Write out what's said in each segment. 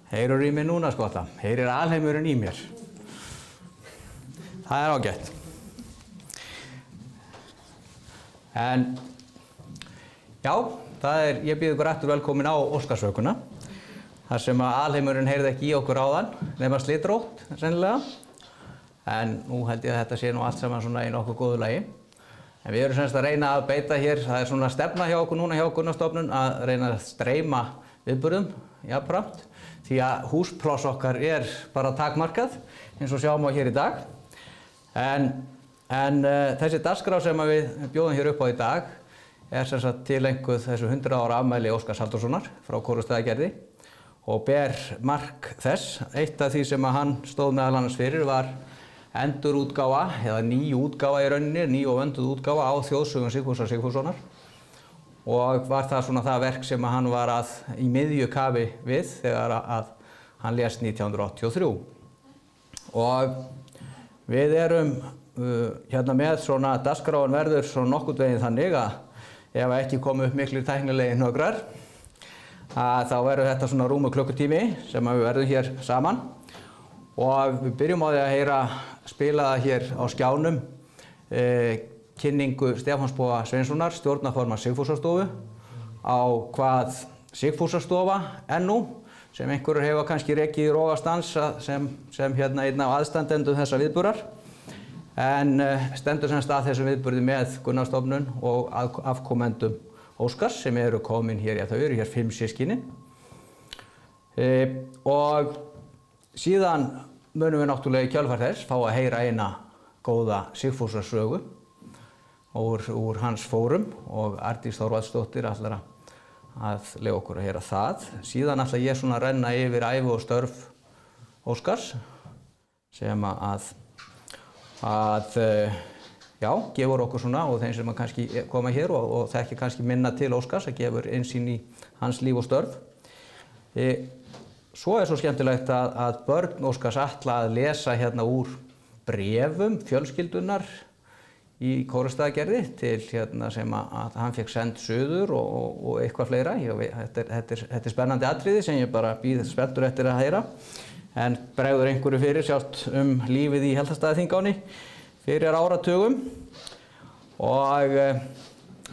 Heyrur í mér núna, skotta. Heyrir alheimurinn í mér. Það ágætt. En, já, ég býð ykkur aftur velkomin á Óskarsvökuna. Þar sem að alheimurinn heyrði ekki í okkur áðan, nema slitrótt, sennilega. En nú held ég að þetta sé nú allt saman svona í nokkuð góðu lagi. En við erum semst að reyna að beita hér, það er svona stefna hjá okkur núna hjá Gunnarsstofnun að reyna að streyma viðburðum, jafnframt. Því að húspláss okkar er bara takmarkað, eins og sjáum á hér í dag. En þessi dagskrá sem við bjóðum hér upp á í dag er sem sagt tileinkuð þessu 100 ára afmæli Óskars Halldórssonar frá Kórustaðagerði og ber mark þess. Eitt af því sem að hann stóð meðal annars fyrir var endurútgáfa, eða ný útgáfa í rauninni, ný og vönduð útgáfa á þjóðsögum Sigfúsar Sigfússonar. Og var það svona það verk sem hann var í miðju kafi við þegar að hann lést 1983. Og við erum hérna með svona dagskráin verður svona nokkurn veginn þannig að ef ekki komu upp miklir tæknilegir hnökrar þá verður þetta svona rúmur klukkutími sem við verðum hér saman. Og við byrjum á því að heyra spilaða hér á skjánum kynningu Stefáns Boga Sveinssonar, stjórnarformanns Sigfúsarstofu, á hvað Sigfúsarstofa er nú, sem einhverjur hefa kannski rekið í rogastans sem hérna einn af aðstandendum þessa viðburðar. En stendur semst að þessum viðburði með Gunnarsstofnun og afkomendum Óskars sem eru komin hér, þau eru hér 5 systkini. Og síðan munum við náttúrulega í kjölfar þess fá að heyra eina góða Sigfúsarsögu úr hans fórum og Arndís Þorvaldsdóttir ætlar að leyfa okkur að heyra það. Síðan ætla ég svona að renna yfir ævi og störf Óskars sem já, gefur okkur svona og þeim sem kannski koma hér og þekkja kannski minna til Óskars að gefur innsýn í hans líf og störf. Svo er svo skemmtilegt að börn Óskars ætla að lesa hérna úr bréfum fjölskyldunar í Kórustaðagerði til hérna sem að hann fékk send suður og eitthvað fleira. Þetta er spennandi atriði sem ég bara bíð spenntur eftir að heyra. En bregður einhverju fyrir sjálft lífið í Hjaltastaðaþingáni fyrir áratugum. Og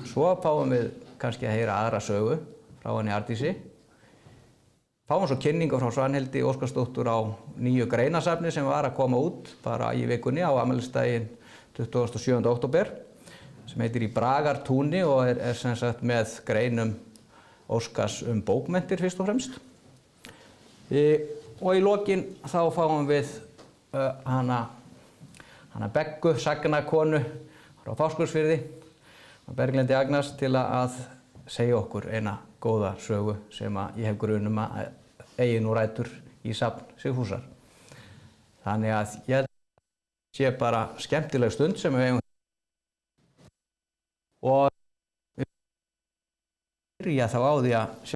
svo fáum við kannski að heyra aðra sögu frá henni Arndísi. Fáum svo kynningu frá Svanhildi Óskarsdóttur á nýju greinasafni sem var að koma út bara í vikunni á afmælisdaginn 27. október sem heitir Í Bragartúni og er sem sagt með greinum Óskars bókmenntir fyrst og fremst. Og í lokin þá fáum við hana Beggu, sagnakonu frá Fáskrúðsfirði, Berglindi Agnars, til að segja okkur eina góða sögu sem ég hef grun að eigi nú rætur í safn Sigfúsar. Þannig að ég sé bara skemmtileg stund sem við eigum og við byrja þá á því að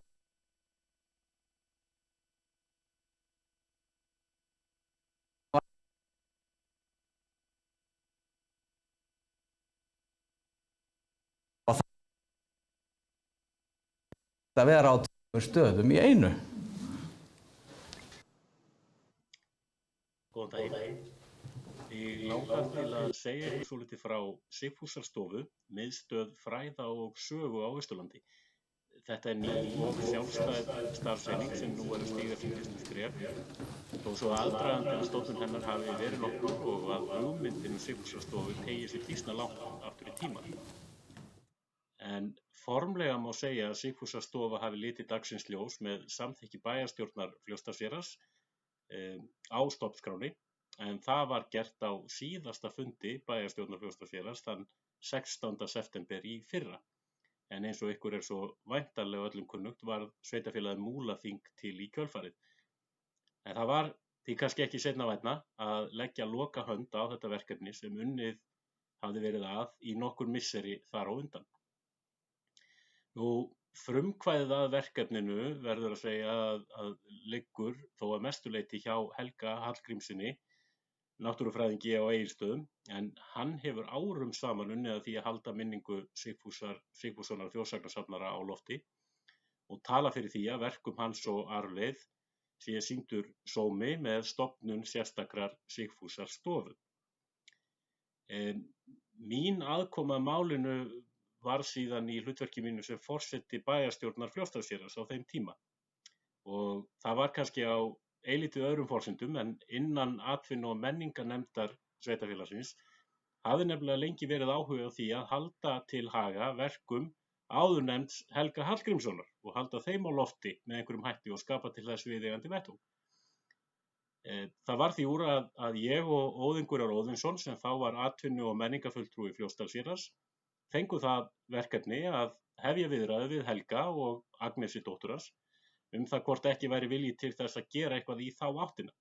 að vera á stöðum í einu. Góðan daginn. Ég langar til að segja ykkur svolítið frá Sigfúsarstofu, miðstöð fræða og sögu á Austurlandi. Þetta er ný og sjálfstæð starfseining sem nú er að stíga sín fyrstu skref. Þó svo aðdragandi að stofnun hennar hafi verið nokkur og að hugmyndin Sigfúsarstofu teygir sig býsna langt aftur í tímann. En formlega má segja að Sigfúsarstofa hafi litið dagsins ljós með samþykki bæjarstjórnar Fljótsdalshéraðs á stofnskráni, en það var gert á síðasta fundi bæjarstjórnar Fljótsdalshéraðs þann 16. september í fyrra. En eins og ykkur er svo væntanlega öllum kunnugt varð sveitarfélagið Múlaþing til í kjölfarið. En það var því kannski ekki seinna vænna að leggja lokahönd á þetta verkefni sem unnið hafði verið í nokkur misseri þar á undan. Frumkvæðið að verkefninu verður að segja að liggur þó að mestu leyti hjá Helga Hallgrímssyni, náttúrufræðingi á Egilsstöðum, en hann hefur árum saman unnið að því að halda minningu Sigfússonar þjóðsagnasafnara á lofti og tala fyrir því að verkum hans og arfleifð sé sýndur sómi með stofnun sérstakrar Sigfúsarstofu. Mín aðkoma að málinu var síðan í hlutverki mínu sem forseti bæjarstjórnar Fljótsdalshéraðs á þeim tíma. Og það var kannski á eilítið öðrum forsendum en innan atvinnu- og menningarnefndar sveitarfélagsins hafði nefnilega lengi verið áhuga á því að halda til haga verkum áðurnefnds Helga Hallgrímssonar og halda þeim á lofti með einhverjum hætti og skapa til þess viðeigandi vettvang. Það var því úr að ég og Óðinn Gunnar Óðinsson, sem þá var atvinnu- og menningarfulltrúi Fljótsdalshéraðs, fengu það verkefni að hefja viðræður við Helga og Agnesi dóttur hans það hvort ekki væri vilji til þess að gera eitthvað í þá áttina.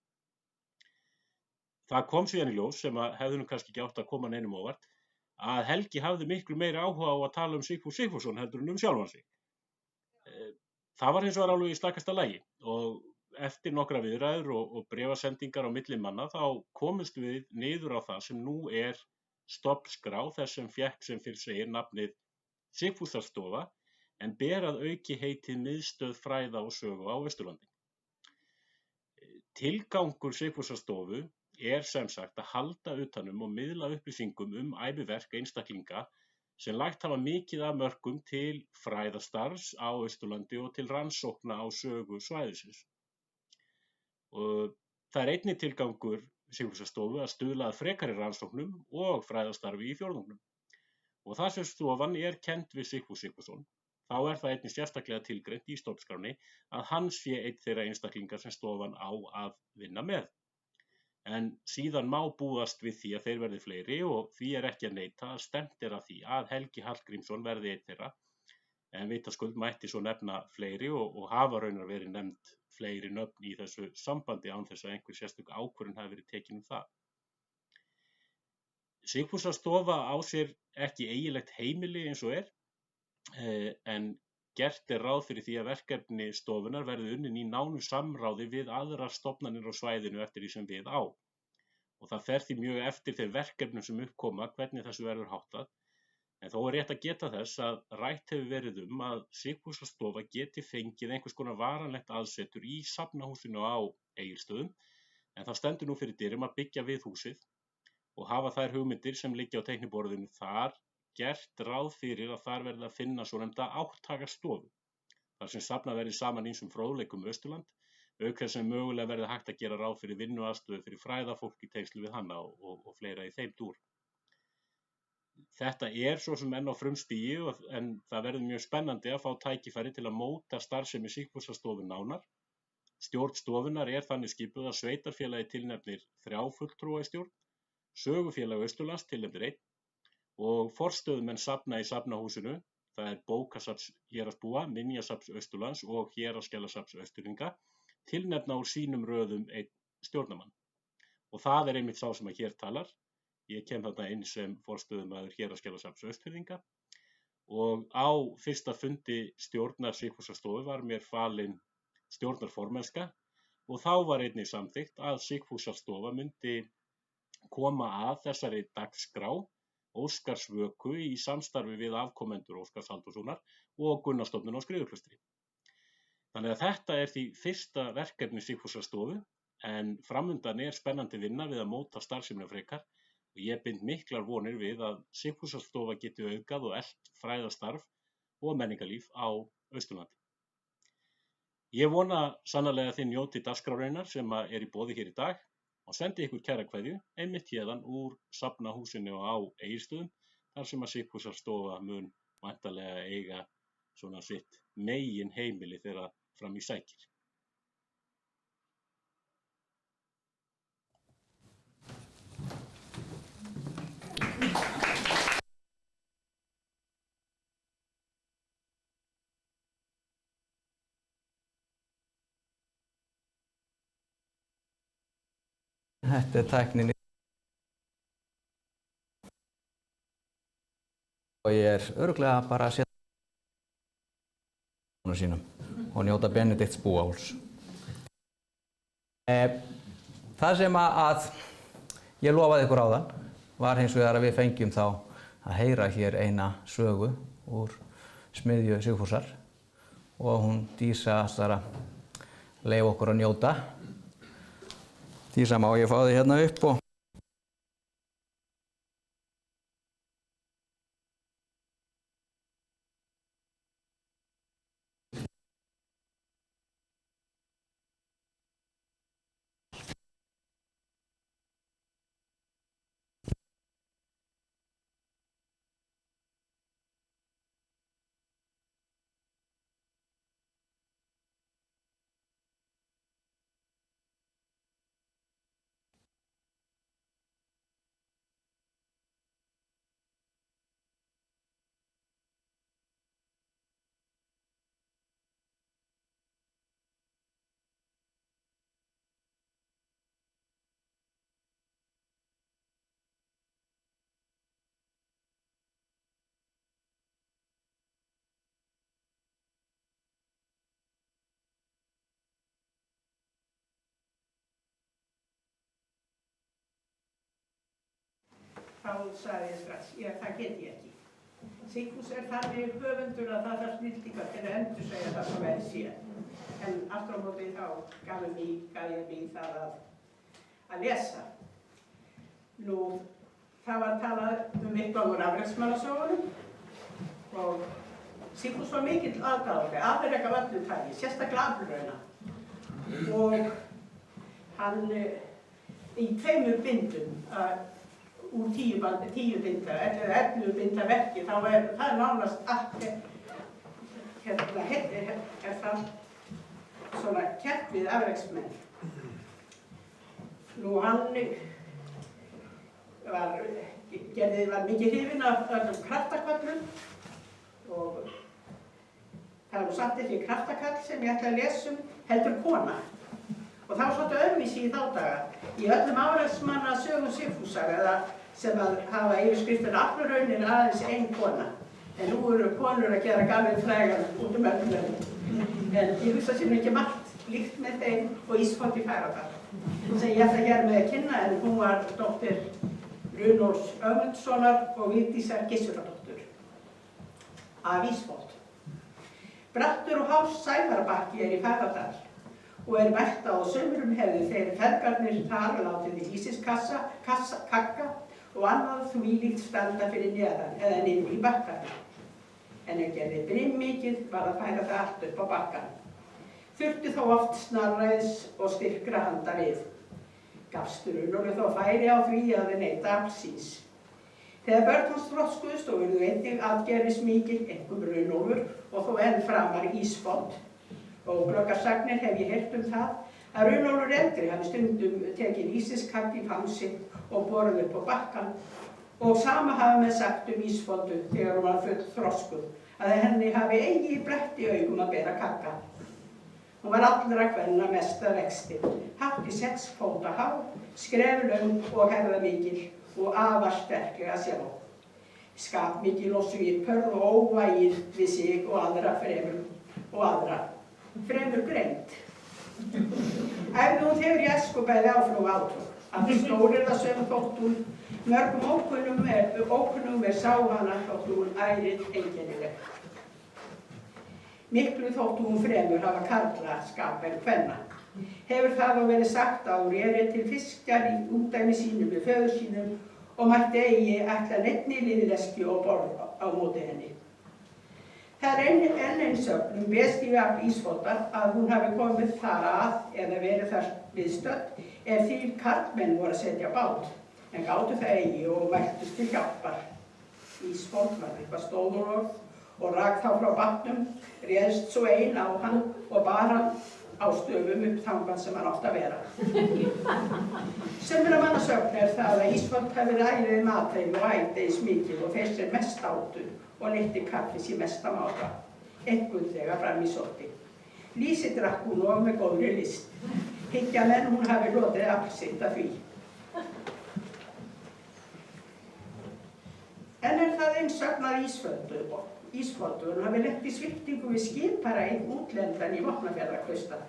Það kom síðan í ljós, sem að hefði nú kannski ekki átt að koma neinum óvart, að Helgi hafði miklu meiri áhuga á að tala Sigfús Sigfússon heldur en sjálfan sig. Það var hins vegar alveg í slakasta lagi og eftir nokkra viðræður og bréfasendingar á milli manna þá komumst við niður á það sem nú stofnskrá þess sem fékk sem fyrr segir nafnið Sigfúsarstofa en ber að auki heitið Miðstöð fræða og sögu á Austurlandi. Tilgangur Sigfúsarstofu sem sagt að halda utanum og miðla upplýsingum æviverk einstaklinga sem lagt hafa mikið af mörkum til fræðastarfs á Austurlandi og til rannsókna á sögu svæðisins. Og það einnig tilgangur Sigfúsarstofu að stuðla að frekari rannsóknum og fræðastarfi í fjórðungnum. Og þar sem stofan kennd við Sigfús Sigfússon, þá það einnig sérstaklega tilgreint í stofnskránni að hann sé einn þeirra einstaklingar sem stofan á að vinna með. En síðan má búast við því að þeir verði fleiri og því ekki að neita að stefnt að því að Helgi Hallgrímsson verði einn þeirra, en vitaskuld mætti svo nefna fleiri og hafa raunar verið nefnd fleiri nöfn í þessu sambandi án þess að einhver sérstök ákvörðun hafi verið tekin það. Sigfúsarstofa á sér ekki eiginlegt heimili eins og en gert ráð fyrir því að verkefni stofunar verði unnin í nánu samráði við aðrar stofnanir á svæðinu eftir því sem við á. Og það fer því mjög eftir þeim verkefnum sem uppkoma hvernig þessu verður háttað, en þó rétt að geta þess að rætt hefur verið að Sigfúsarstofa geti fengið einhvers konar varanlegt aðsetur í safnahúsinu á Egilsstöðum, en það stendur nú fyrir dyrum að byggja við húsið og hafa þær hugmyndir sem liggja á teikniborðinu þar gert ráð fyrir að þar verði að finna svonefnda átthagastofu, þar sem safnað verði saman ýmsum fróðleikum Austurland, auk þess sem mögulega verði hægt að gera ráð fyrir vinnuaðstöðu fyrir fræðafólk í tengslum við hana og fleira í þeim dúr. Þetta svo sem enn á frumstigi en það verður mjög spennandi að fá tækifæri til að móta starfsemi Sigfúsarstofu nánar. Stjórn stofunnar þannig skipuð að sveitarfélagi tilnefnir 3 fulltrúa í stjórn, sögufélag Austurlands tilnefnir 1 og forstöðumenn safna í safnahúsinu, það bókasafns héraðsbúa, minjasafns Austurlands og héraðsskjalasafns Austfirðinga, tilnefna úr sínum röðum 1 stjórnarmann. Og það einmitt sá sem að hér talar. Ég kem þarna inn sem forstöðumaður héraðsskjalasafns Austfirðinga og á fyrsta fundi stjórnar Sigfúsarstofu var mér falin stjórnarformennska og þá var einnig samþykkt að Sigfúsarstofa myndi koma að þessari dagskrá Óskarsvöku í samstarfi við afkomendur Óskars Halldórssonar og Gunnarsstofnun á Skriðuklaustri. Þannig að þetta því fyrsta verkefni Sigfúsarstofu en framundan spennandi vinna við að móta starfsemina frekar og ég bind miklar vonir við að Sigfúsarstofa geti aukað og eflt fræðastarf og menningarlíf á Austurlandi. Ég vona sannarlega að þið njóti dagskrárinnar sem í boði hér í dag og sendi ykkur kæra kveðju einmitt héðan úr safnahúsinu á Egilsstöðum þar sem að Sigfúsarstofa mun væntanlega eiga svona sitt megin heimili þegar fram í sækir. Þetta tæknin og ég örugglega bara að setja sínum og njóta Benedikts búáls. Það sem að ég lofaði ykkur áðan var hins vegar að við fengjum þá að heyra hér eina sögu úr smiðju Sigfúsar og hún Dísa ætlar að leyfa okkur að njóta. Dísa, má ég fá þig hérna upp og þá sagði ég strax, það get ég ekki. Sigfús þannig höfundur að það þarf snillingar til að endursegja það sem vel sé. En aftur á móti þá gaf ég mig það að lesa. Nú, það var talað eitthvað úr afreksmannasögunum og Sigfús var mikill aðdáandi, afrek af öllu tagi, sérstaklega aflauna. Og hann í 2 bindum úr 10 binda, 11 binda verki, þá það nánast allt það svona kert við afreksmenn. Nú hann var mikið hrifinn af öllum kraftaköllum og það var samt ekki kraftakall sem ég ætla að lesa heldur kona. Og það var svolítið öðruvísi í þá daga. Í öllum afreksmanna sögum Sigfúsar eða sem að hafa yfirskriftin afluraunin aðeins ein kona. En nú eru konur að gera gamlir frægan út öllum löndum. En ég hugsa sem ekki margt líkt með þeim og Ísfold í Fagradal. Sem ég ætla hér með að kynna en hún var dóttir Runólfs Ögmundssonar og Vigdísar Gissuradóttur af Ísfold. Brattur og hás Sævarabakki í Fagradal og mælt á sumrum hefðu þeir feðgarnir þar látið í lýsiskagga og annað þvílíkt standa fyrir neðan eða niður í bakkanum. En gerði brimmikið var að færa það allt upp á bakkann. Þurfti þó oft snarræðis og styrkra handa við. Gafst Runólfi þó færi á því að neyta afls síns. Þegar börn hans þroskuðust og urðu einnig atgervismikil, einkum Runólfur og þó enn framar Ísfold. Og glöggarsagnir hef ég heyrt það að Runólfur eldri hafi stundum tekið lýsiskagg í fang sitt og borið upp á bakkann og sama hafa með sagt Ísfoldu þegar hún var full þroskuð að henni hafi eigi blett í augum að bera kagga. Hún var allra kvenna mest að vexti, hátt í 6 fóta há, skreflöng og herðamikil og afar sterklega sjá. Skapmikil og svipurð og óvægir við sig og aðra fremur greind. Æfði hún þegar í æsku bæði áflóg átök. Að stóryrðasögum þótt hún mörgum ókunnum sá hana þótt hún ærið einkennileg. Miklu þótt hún fremur hafa karla skap en kvenna. Hefur það þá verið sagt að hún til fiskjar í útdæmi sínum við föður sínum og mætti eigi ætla neinni liðleskju og borð á móti henni. Það enn einn sögn bestífi af Ísfoldar að hún hafi komið þar að eða verið þar viðstödd ef 3 karlmenn voru að setja bát, en gátu það eigi og mæltust til hjálpar. Ísfold var eitthvað stóðorð og rak þá frá bátnum, réðst svo ein á hann og bar hann á stöfum upp þangað sem hann átti að vera. Sumra manna sögn það að Ísfold hafi ræðið matreim og ædeis mikið og þeir sem mest átu og leytti kaffis í mesta máta, einhvern þegar fram í sótti. Lýsi drakk hún og með góðri list. Hyggja menn hún hafi lotið afsitt af því. En það eins sögn að Ísfoldu hún hafi lent í sviptingu við skipara einn útlendan í Vopnafjarðarklaustur.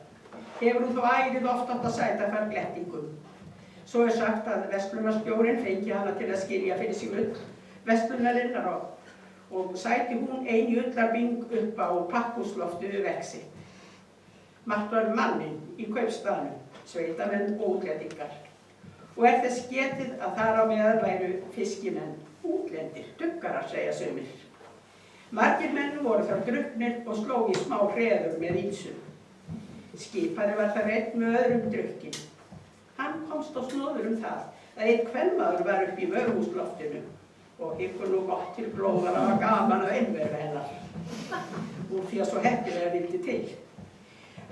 Hefur hún þó ærið oft átt að sæta þar glettingum. Svo sagt að verslunarstjórinn fengi hana til að skilja fyrir sig ull verslunarinnar og sæti hún ein í ullarbing upp á pakkhúsloftu við vegg sitt. Margt var manninn í kaupstaðnum, sveitamenn og útlendingar. Og þess getið að þar á meðal væru fiskimenn útlendir, duggarar, segja sumir. Margir menn voru þar drukknir og sló í smá hreður með ýmsum. Skipari var þar einn með öðrum drukkin. Hann komst á snoður það að einn kvenmaður var upp í vörhúsloftinu og ykkur nú gott til blóðar að hafa gaman að einverfa hennar. Úr því að svo heppilega vildi til.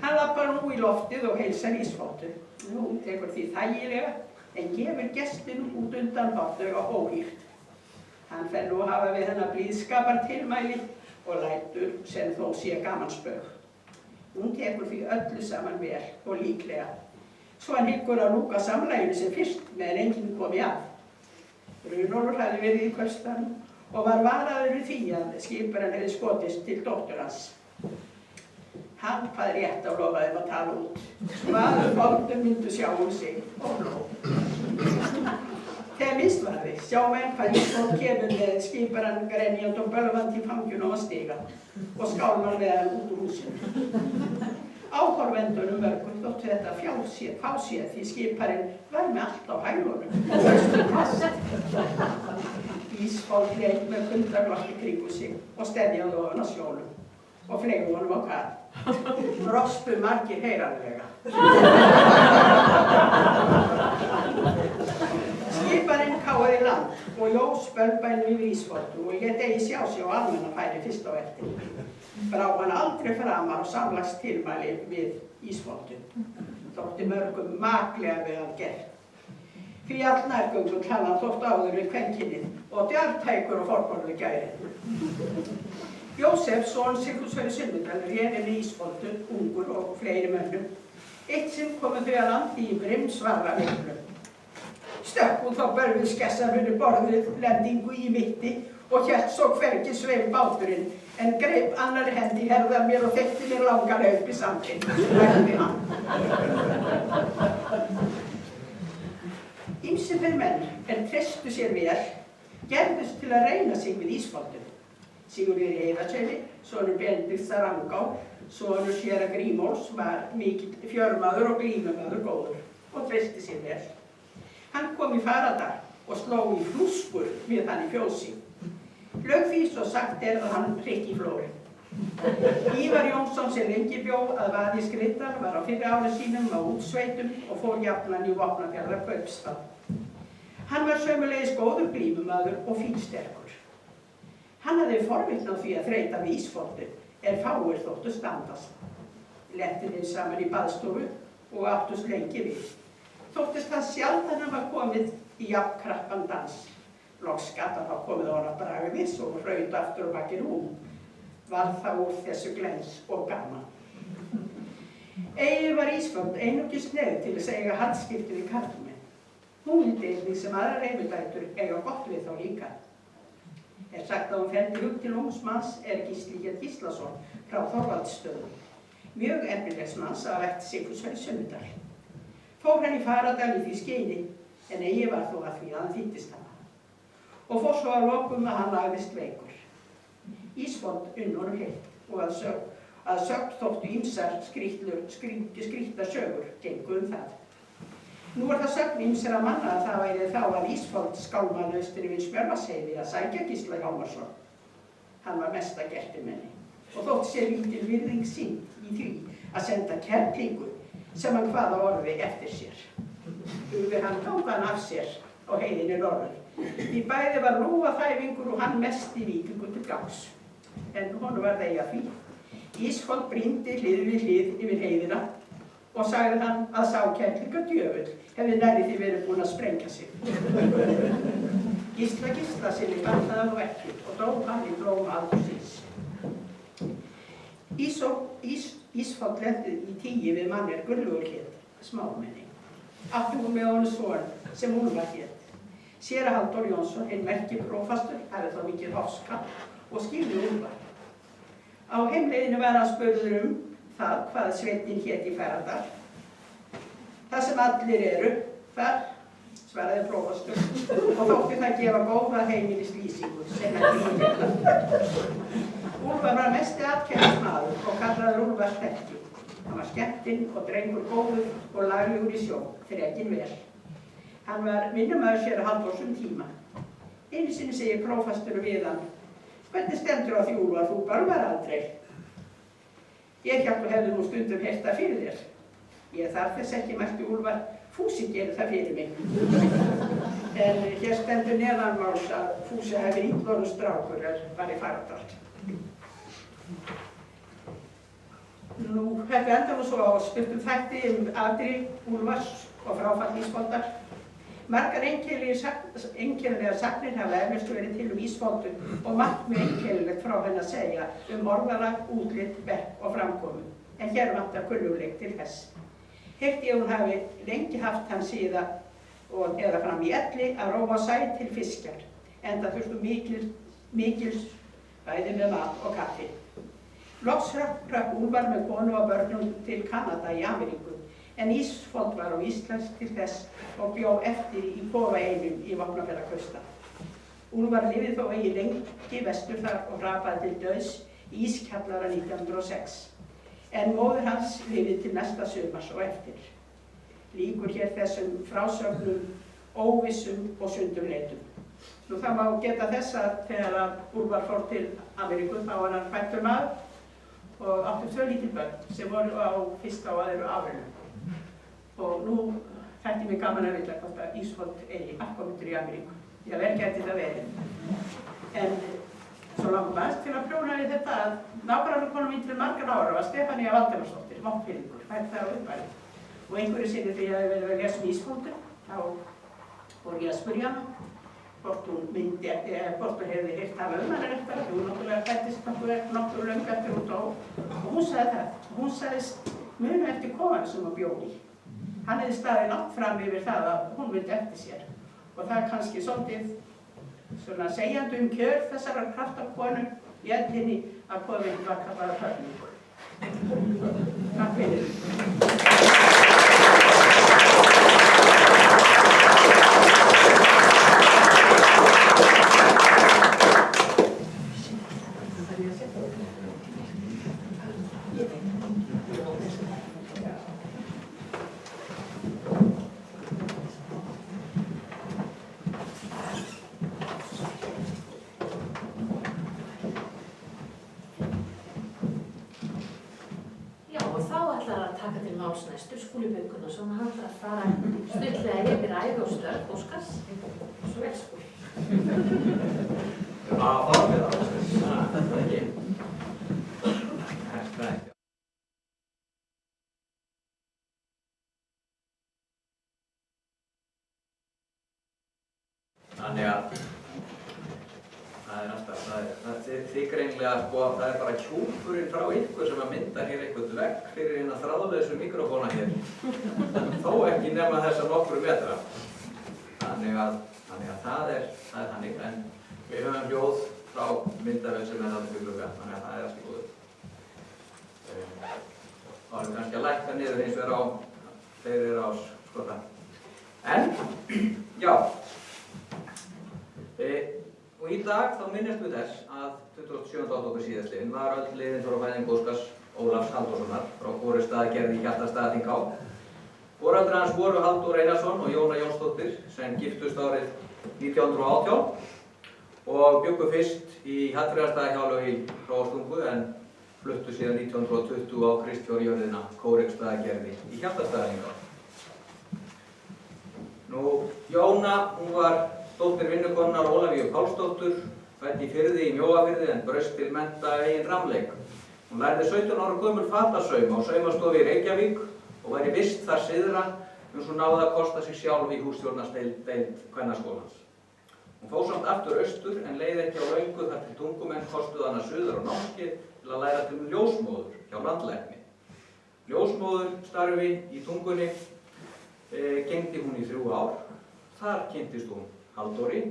Hann lappar nú í loftið og heilsar Ísfoldu. Hún tekur því þægilega en gefur gestinum út undan hornauga óhýrt. Hann fer nú að hafa við hennar blíðskapar tilmæli og lætur sem þó sé gamanspög. Hún tekur því öllu saman vel og líklega. Svo hann hyggur að lúka samlaginu sem fyrst meðan enginn komi að. Runólfur hafði verið í kaupstaðnum og var varaður í því að skiparinn hefði skotist til dóttur hans. Hann kvað rétt á lofaði að tala út. Svaður fólknum myndu sjá sig og hló. Þegar minnst var þið, sjá menn hvað Ísfold kemur með skiparann grenjandi og bölvandi í fangjunum að stiga og skálmar með hann út úr húsinu. Áhorfendunum mörgum þóttu þetta fáséð því skiparinn var með allt á hælunum og vöxtu fast. Ísfold leit með kuldaglott í kringu sig og stefjaði ofan á sjónum og fleygði honum á kall. Rospu margir heyranlega. Skiparinn káði land og jók spölbænum yfir Ísfoldu og lét eigi sjá sig á almennafæri fyrst á eftir. Brá hann aldrei framar og samlags tilmæli við Ísfoldu. Þótti mörgum maklega við hann gert. Því all nærgöngu hann þótt áður við kvenkynnið og djarftækur og forborðu gæri. Jósef, son Sigfúsfari Sunnudal, réði með Ísfoldu, ungur og fleiri mönnum. Eitt sinn komu þau að landi í brimsvarra miklu. Stökk hún þá börfið skessarunni borðið lendingu í mitti og hélt svo hvergi sveif báturinn en greip annar hendi í herðar mér og þekkti mér langan upp í sandinn, rætti hann. Ýmsir þeir menn treystu sér vel, gerðust til að reyna sig við Ísfoldu. Sigurður Heiðarssyni, sonur Benediktsar Rangá, sonur séra Grímóls, var mikill fjörmaður og glímumaður góður og treysti sér vel. Hann kom í Faradal og sló í flúskur við hann í fjósi. Lauk því svo sagt að hann hrykki í flóri. Ívar Jónsson sem lengi bjó að vaði skriddar var á fyrri ári sínum á útsveitum og fór jafnan í Vopnafjarðar kaupstað. Hann var sömulegis góður glímumaður og fínsterkur. Hann hafði forvitni á því að þreyta við Ísfoldu fáir þóttu standast. Letti þeir saman í baðstofu og áttust lengi við. Þóttist hann sjaldan hafa komið í jafnkrappan dans. Loks gat hann hafa komið á hann að bragðis og hraut aftur á bakinu var það úr þessu glens og gaman. Eigi var Ísfold einungis neyð til að segja handskipti við karlmenn. Hún vildi einnig sem aðrar heimildætur eiga gott við þá líka. Sagt að hún feldi hug til ungs manns Gísli Hét Gíslason frá Þorvaldsstöðum. Mjög efnilegs manns að ætti Sigfúsfari Sunnudal. Fór hann í Faradal í því skeini en eigi var þó að því að hann þýttist hana. Og fór svo að lokum að hann lagðist veikur. Ísfold honum heitt og að sögn þóttu ýmsar skrýttar sögur gengu það. Nú það sögn ýmsara manna að það væri þá að Ísfold skálmaði austur yfir Smjörvasheiði að sækja Gísla Hjálmarsson. Hann var mesta gertumenni og þótti sér lítil virðing sýnd í því að senda kerlingu sem hann kvað á orði eftir sér. Hugði hann tók hann af sér á heiðinni norður. Því bæði var lófaþæfingur og hann mesti víkingur til gangs. En honum var það eiga því. Ísfold brýndi hlið við hlið yfir heiðina og sagði hann að sá kerlinga djöfull hefði nærri því verið búinn að sprengja sig. Gísla Gíslasyni bannaði á verki og dó hann í blóm aldursins. Ísfold lenti í tíi við mann Gunnlaugur hét, smámenni. Átti hún með honum son sem Úlfar hét. Séra Halldór Jónsson, hinn merki prófastur, hafði þá mikið hofskap og skýrði Úlfar. Á heimleiðinu var hann spurður það hvað sveitin hét í Faradal. Það sem allir eru, þar, svaraði prófastur, og þótti það gefa góða heimilislýsingu sem ekki geta. Úlfar var mesti atkvæðismaður og kallaður Úlfar Sterki. Hann var skemmtinn og drengur góður og laglegur í sjó, þrekinn vel. Hann var vinnumaður séra Halldórs tíma. Einu sinni segir prófastur við hann: hvernig stendur á því, Úlfar, þú bölvar aldrei? Ég hélt og hefði nú stundum heyrt það fyrir þér. Ég þarf þess ekki, mælti Úlfar, Fúsi gerir það fyrir mig. En hér stendur neðanmáls að Fúsi hefði illorðum strákur var í faraldrar. Nú hefði endan og svo á stuttum þætti afdrif Úlfars og fráfall Ísfoldar. Margar einkennilegar sagnir hafa eflaust verið til Ísfoldu og margt mjög einkennilegt frá henni að segja orðalag, útlit, verk og framkomu. En hér vantar kunnugleik til þess. Heyrti ég hún hafi lengi haft hann síðan eða fram í elli að róa sæ til fiskjar, enda þurftu mikils bæði með mat og kaffi. Loks hrökk Úlfar með konu og börnum til Kanada í Ameríku, en Ísfold var á Íslands til þess og bjó eftir í kofa einum í Vopnafjarðarkausta. Úlfar lifði þó eigi lengi vestur þar og hrapaði til dauðs í ískjallara 1906, en móðir hans lifði til næsta sumars og eftir. Lýkur hér þessum frásögnum, óvissum og sundurleitum. Nú það má geta þess að þegar að Úlfar fór til Ameríku þá var hann fæddur maður og átti 2 lítil börn sem voru á fyrsta og öðru árinu. Og nú þætti mig gaman að vita hvort að Ísfold eigi afkomendur í Ameríku. Já, vel gæti það verið. En svo langt bæst til að prjóna við þetta að nágrannakona mín til margar ára var Stefanía Valdemarsdóttir, Montfirðingur, fædd þar á Uppvæli. Og einhverju sinni þegar ég hefði verið að lesa Ísfoldu, þá fór ég að spyrja hana hvort hún myndi hvort hún hefði heyrt hafa hana eftir, því hún náttúrulega fæddist nokkuð löngu eftir hún dó. Og hún sagði það. Hún sagðist muna eftir kofanum sem hún bjó í. Hann hefði staðið langt fram yfir það að hún vildi eftir sér. Og það er kannski svolítið segjandi kjör þessarar kraftakonu í ellinni að kofinn var kallaður Hörningur. Takk fyrir. Næstur Skúli Gunnarsson, hann ætlar að fara stuttlega yfir ævi og störf Óskars. Svo vel, Skúli. Það var með það, það er ekki. Það er ekki. Þannig að það er alltaf, þið greinilega, það er bara kjúpurinn frá ykkur sem að mynda hér eitthvað vegg fyrir hérna þráðlausu mikrofóna hér. Þó ekki nema þessa nokkru metra. Þannig að það er þannig, en við höfum hljóð frá myndavél sem er þarna fyrir glugga, þannig að það er allt í góðu. Það erum kannski að lækka niður eins og er á, þeir eru á skota. En, já. Og í dag þá minnumst við þess að 27. október síðastliðinn var öll liðin frá fæðingu Óskars Ólafs Halldórssonar frá Kórustaðagerði í Hjaltastaðaþinghá. Foreldrar hans voru Halldór Einarsson og Jóna Jónsdóttir sem giftust árið 1918 og bjuggu fyrst í Hallfreðarstaðahjáleigu í Hróarstungu en fluttu síðan 1920 á Kristfjárjörðina Kórustaðagerði í Hjaltastaðaþinghá. Jóna, hún var dóttir vinnukonunnar Ólafíu Pálsdóttur, fædd í Firði í Mjóafirði en braust til mennta eigin ramleik. Hún lærði 17 ára gömul fatasaum á saumastofu í Reykjavík og var í vist þar syðra uns hún náði að kosta sig sjálf í hússtjórnardeild Kvennaskólans. Hún fór samt aftur austur en leið ekki á löngu þar til tungumenn kostuðu hana suður á námskeið til að læra til ljósmóður hjá landlækni. Ljósmóðurstarfi í tungunni gegndi hún í 3 ár. Þar kynntist hún Halldóri,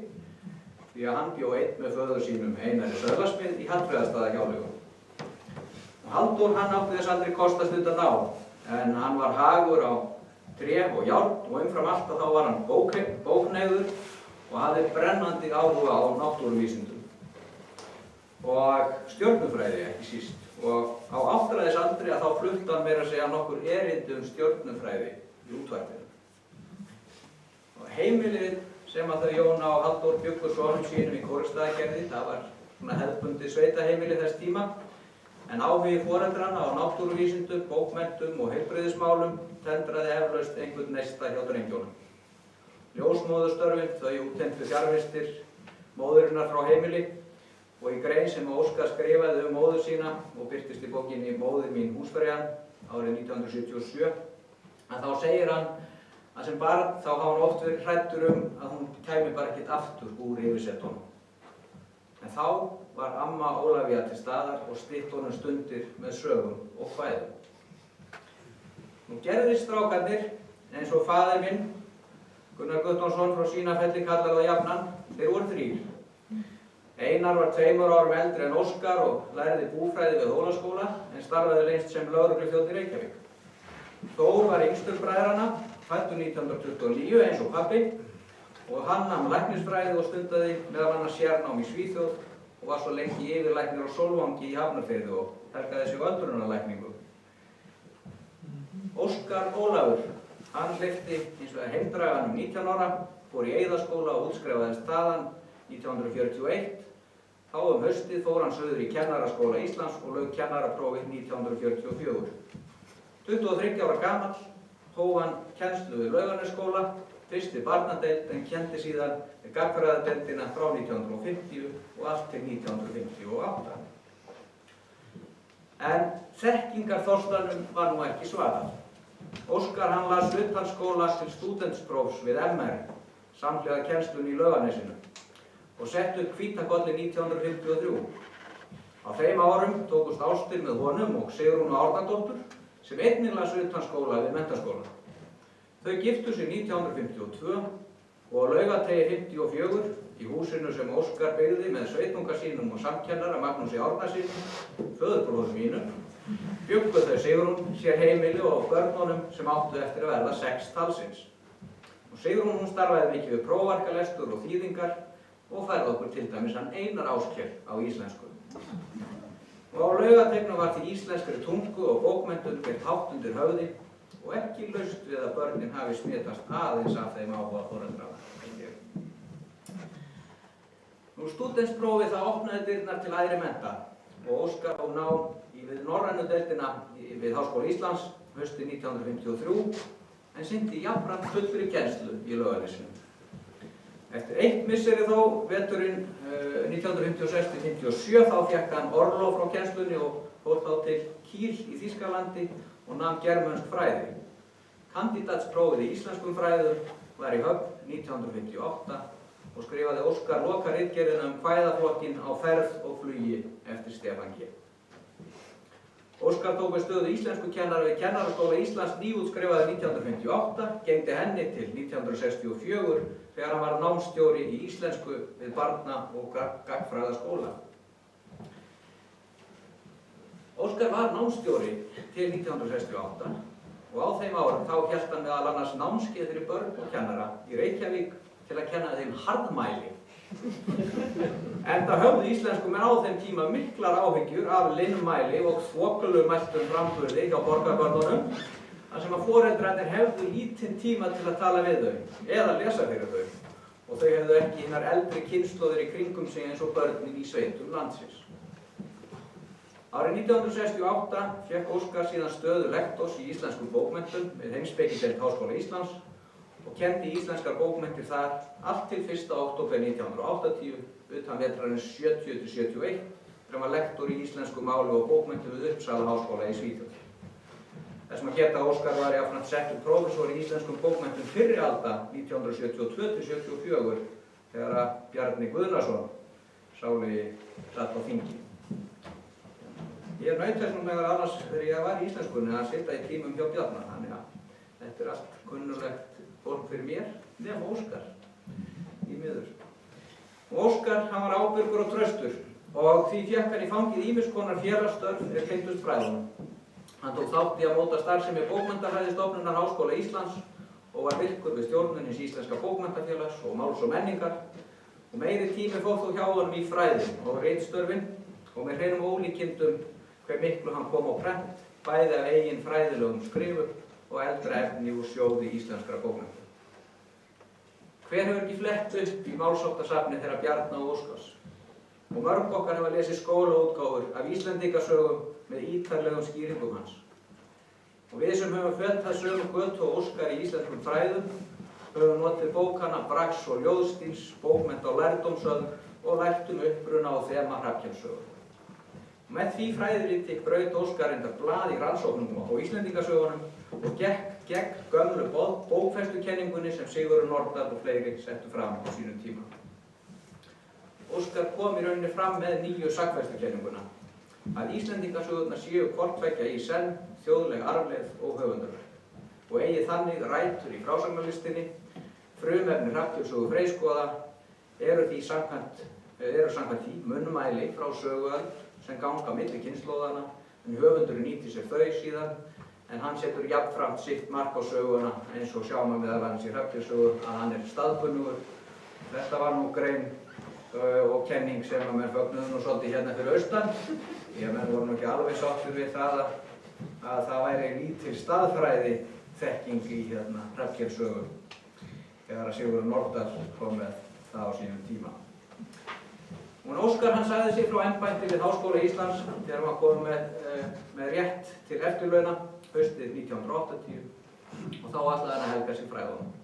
því að hann bjó einn með föður sínum Einari Söðlasmið í Hallfreðarstaðahjáleigu. Halldór hann átti þess aldrei kostast undan á, en hann var hagur á tré og járn og umfram allt að þá var hann bókneyður og hafði brennandi áhuga á náttúruvísindum og stjörnufræði ekki síst. og á áttræðisaldri að þá flutti hann meira að segja nokkur erindi stjörnufræði í útvarpinu. Og heimilið sem að þau Jón og Halldór bjuggu sonum sínum í Kórustaðagerði, það var svona hefðbundið sveitaheimili þess tíma, en áhugi foreldranna á náttúruvísindum, bókmenntum og heilbrigðismálum tendraði eflaust einhvern neista hjá drengjónum. Ljósmóðurstörfin, þau útheimtu fjarvistir móðurinnar frá heimili og í grein sem Óskar skrifaði móður sína og birtist í bókinni Móðir mín húsfreyjan árið 1977, að þá segir hann að sem barn þá hafa hann oft verið hræddur að hún kæmi bara ekkert aftur úr yfirsetunum. En þá var amma Ólafía til staðar og stytt honum stundir með sögum og kvæðum. Nú gerðist strákarnir eins og faðir minn, Gunnar Guttormsson frá Svínafelli kallar það jafnan, þeir voru 3. Einar var 2 árum eldri en Óskar og lærði búfræði við Hólaskóla en starfaði lengst sem lögregluþjónn í Reykjavík. Þór var yngstur bræðranna, fæddur 1929 eins og pabbi og hann nam læknisfræði og stundaði meðal annars sérnám í Svíþjóð og var svo lengi yfirlæknir á Sólvangi í Hafnarfirði og helgaði sig öldrunarlækningu. Óskar Ólafur, hann hleypti hins vegar heimdraganum 19 ára, fór í Eiðaskóla og útskrifaðist þaðan 1941. Þá haustið fór hann suður í Kennaraskóla Íslands og lauk kennaraprófi 1944. 23 ára gamall hóf hann kennslu við Laugarnesskóla, fyrst við barnadeild en kenndi síðan gagnfræðadeildina frá 1950 og allt til 1958. En þekkingarþorstanum var nú ekki svarað. Óskar hann las utanskóla til stúdentsprófs við MR, samhliða kennslunni í Laugarnesinu og sett upp Hvítakolli 1953. Á þeim árum tókust ástir með honum og Sigrúnu Árnadóttur sem einnig las utanskóla við Menntaskóla. Þau giftu sig 1952 og á Laugateigi 54 í húsinu sem Óskar byggði með sveitunga sínum og samkennara Magnúsi Árnasyni, föðurbróður mínum, bjuggu þau Sigrún sér heimili og börnunum sem áttu eftir að verða 6 talsins. Og Sigrún hún starfaði mikið við prófarkalestur og þýðingar og færði okkur til dæmis hann Einar Áskell á íslensku. Og á Laugateiginu var því íslenskri tungu og bókmenntum gert hátt undir höfði og ekki laust við að börnin hafi smitast aðeins af þeim áhuga foreldranna. Nú stúdentsprófið það opnaði dyrnar til æðri mennta og Óskar á nám við norrænu deildina við Háskóla Íslands haustið 1953 en sinnti jafnframt fullri kennslu í Laugarnesinu. Eftir 1 misseri þó, veturinn 1956-57, þá fékk hann orlof frá kennslunni og fór þá til Kiel í Þýskalandi og nam germönsk fræði. Kandídatsprófið í íslenskum fræðum var í Höfn 1958 og skrifaði Óskar lokaritgerðina kvæðaflokkinn á ferð og flugi eftir Stefán G. Óskar tók við stöðu íslenskukennara við Kennaraskóla Íslands nýútskrifaði 1958, gegndi henni til 1964 þegar hann var námsstjóri í íslensku við barna- og gagnfræðaskóla. Óskar var námsstjóri til 1968 og á þeim árum þá hélt hann meðal annars námskeið fyrir börn og kennara í Reykjavík til að kenna þeim harðmæli. Enda höfðu íslenskumenn á þeim tíma miklar áhyggjur af linnmæli og þokulumæltum framburði hjá borgarbörnunum þar sem að foreldrarnir hefðu lítinn tíma til að tala við þau eða lesa fyrir þau og þau hefðu ekki hinar eldri kynslóðir í kringum sig eins og börnin í sveitum landsins. Árið 1968 fékk Óskar síðan stöðu lektors í íslenskum bókmenntum við Heimspekideild Háskóla Íslands og kenndi íslenskar bókmenntir þar allt til 1. október 1980 utan vetrarins 70-71 þegar hann var lektor í íslensku máli og bókmenntum við Uppsala Háskóla í Svíþjóð. Þess að geta Óskar var jafnframt settur prófessor í íslenskum bókmenntum fyrri alda 1972-74 þegar að Bjarni Guðnason sáli satt á þingi. Ég naut þess meðal annars þegar ég var í íslenskunni að sitja í tímum hjá Bjarna, þannig að þetta er allt kunnulegt fólk fyrir mér, nema Óskar, í miður. Og Óskar, hann var ábyrgur og traustur og því fékk hann í fangið ýmiss konar félagsstörf tengdust fræðunum. Hann tók þátt í að móta starfsemi Bókmenntafræðistofnunar Háskóla Íslands og var virkur við stjórnun hins íslenska bókmenntafélags og máls og menningar og meiri tími fór þó hjá honum í fræðin og ritstörfin og með hreinum ólíkindum hve miklu hann kom á prent, bæði af eigin fræðilegum skrifum og eldra efni úr sjóði íslenskra bókmennta. Hver hefur ekki flett upp í málsháttasafni þeirra Bjarna og Óskars? Og mörg okkar hafa lesið skólaútgáfur af Íslendingasögum með ítarlegum skýringum hans. Og við sem höfum fjöldað sömu Götu og Óskar í íslenskum fræðum höfum notið bókanna braggs og ljóðstíls, bókmennta og lærdómsöld og lært uppruna og þema Hrafnkels-sögu. Með því fræðiriti braut Óskar reyndar blað í rannsóknum á Íslendingasögunum og gekk gegn gömlu bókfestukenningunni sem Sigurður Nordal og fleiri settu fram á sínum tíma. Óskar kom í rauninni fram með nýju sagnfræðslukenninguna, að Íslendingasögurnar séu hvort tveggja í senn þjóðleg arfleifð og höfundarverk og eigi þannig rætur í frásagnarlistinni. Frumefni Hrafnkels-sögu Freyskoða eru samkvæmt því munnmæli frá söguöld sem ganga milli kynslóðanna, en höfundurinn nýtir sér þau síðan, en hann setur jafnframt sitt mark á söguna eins og sjáum við meðal annars í Hrafnkels-sögu að hann staðbunnugur. Þetta var nú grein og kenning sem að menn fögnuðu nú svolítið hérna fyrir austan. Því að menn voru nú ekki alveg sáttir við það að það væri lítil staðfræði þekking í Hrafnkels-sögu þegar að Sigurður Nordal kom með það á sínum tíma. Óskar hann sagði sig frá embætti við Háskóla Íslands þegar hann var kominn með rétt til eftirlauna haustið 1980 og þá ætlaði hann að helga sig fræðunum.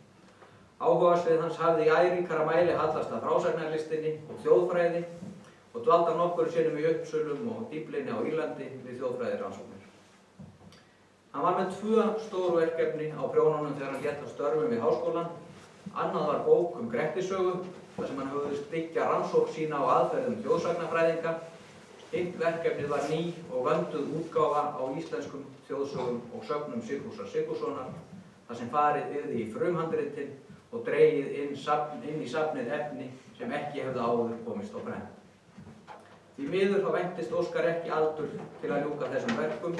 Áhugasvið hans hafði í æ ríkara mæli hallast að frásagnarlistinni og þjóðfræði og dvaldi hann nokkrum sinnum í Uppsölum og Dyflinni á Írlandi við þjóðfræðirannsóknir. Hann var með 2 stór verkefni á prjónunum þegar hann lét af störfum við háskólann. Annað var bók Grettis-sögu, þar sem hann hugðist byggja rannsókn sína á aðferðum þjóðsagnafræðinga. Hitt verkefnið var ný og vönduð útgáfa á íslenskum þjóðsögum og sögnum Sigfúsar Sigfússonar, þar sem farið yrði í frumhandritin og dregið inn í safnið efni sem ekki hefði áður komist á prent. Því miður þá ventist Óskar ekki aldur til að ljúka þessum verkum,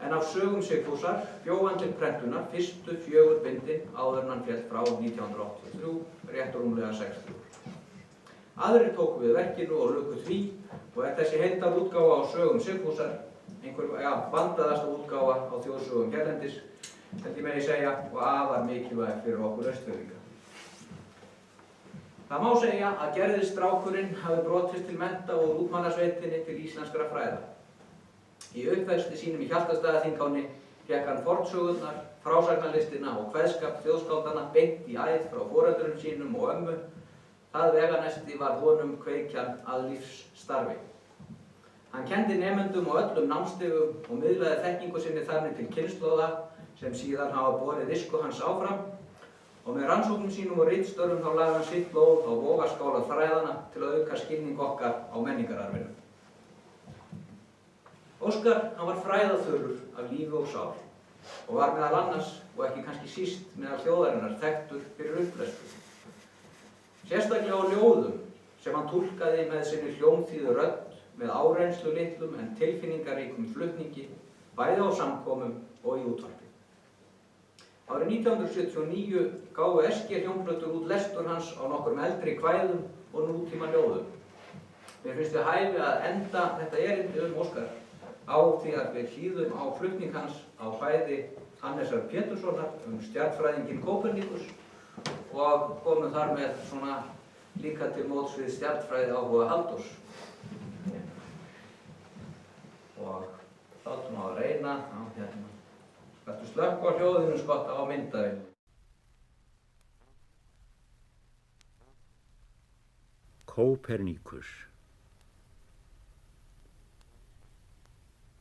en af sögum Sigfúsar bjó hann til prentunar fyrstu 4 bindin áður en hann féll frá 1983, rétt rúmlega 60. Aðrir tóku við verkinu og luku því og þessi heildarútgáfa á sögum Sigfúsar einhver vandaðasta útgáfa á þjóðsögum hérlendis, held ég megi segja, og afar mikilvæg fyrir okkur Austfirðinga. Það má segja að Gerðisstrákurinn hafi brotist til mennta úr útmannasveitinni til íslenskra fræða. Í uppvexti sínum í Hjaltastaðaþinghánni fékk hann fornsögurnar, frásagnarlistina og kveðskap þjóðskáldanna beint í æð frá foreldrum sínum og ömmu. Það veganesti var honum kveikjan að lífsstarfi. Hann kenndi nemendum á öllum námstigum og miðlaði þekkingu sinni þannig til kynslóða sem síðan hafa borið visku hans áfram, og með rannsóknum sínum og ritstörfum þá lagði hann sitt blóð á vogarskál fræðanna til að auka skilning okkar á menningararfinum. Óskar, hann var fræðaþurr af lífi og sál og var meðal annars, og ekki kannski síst meðal þjóðarinnar, þekktur fyrir upplestur. Sérstaklega á ljóðum sem hann túlkaði með sinni hljómþýðu rödd með áreynslu litlum en tilfinningaríkum flutningi, bæði á samkomum og í útvarpi. Árið 1979 gáfu SG hljómplötur út lestur hans á nokkrum eldri kvæðum og nútíma ljóðum. Mér finnst við hæfi að enda þetta erindi Óskar á því að við hlýðum á flutning hans á kvæði Hannesar Péturssonar stjarnfræðinginn Kópernikus og komum þar með svona líka til móts við stjarnfræði áhuga Halldórs. Og þáttum á að reyna á hérna. Skattu slökkva á hljóðinu skotta á myndavél. Kópernikus.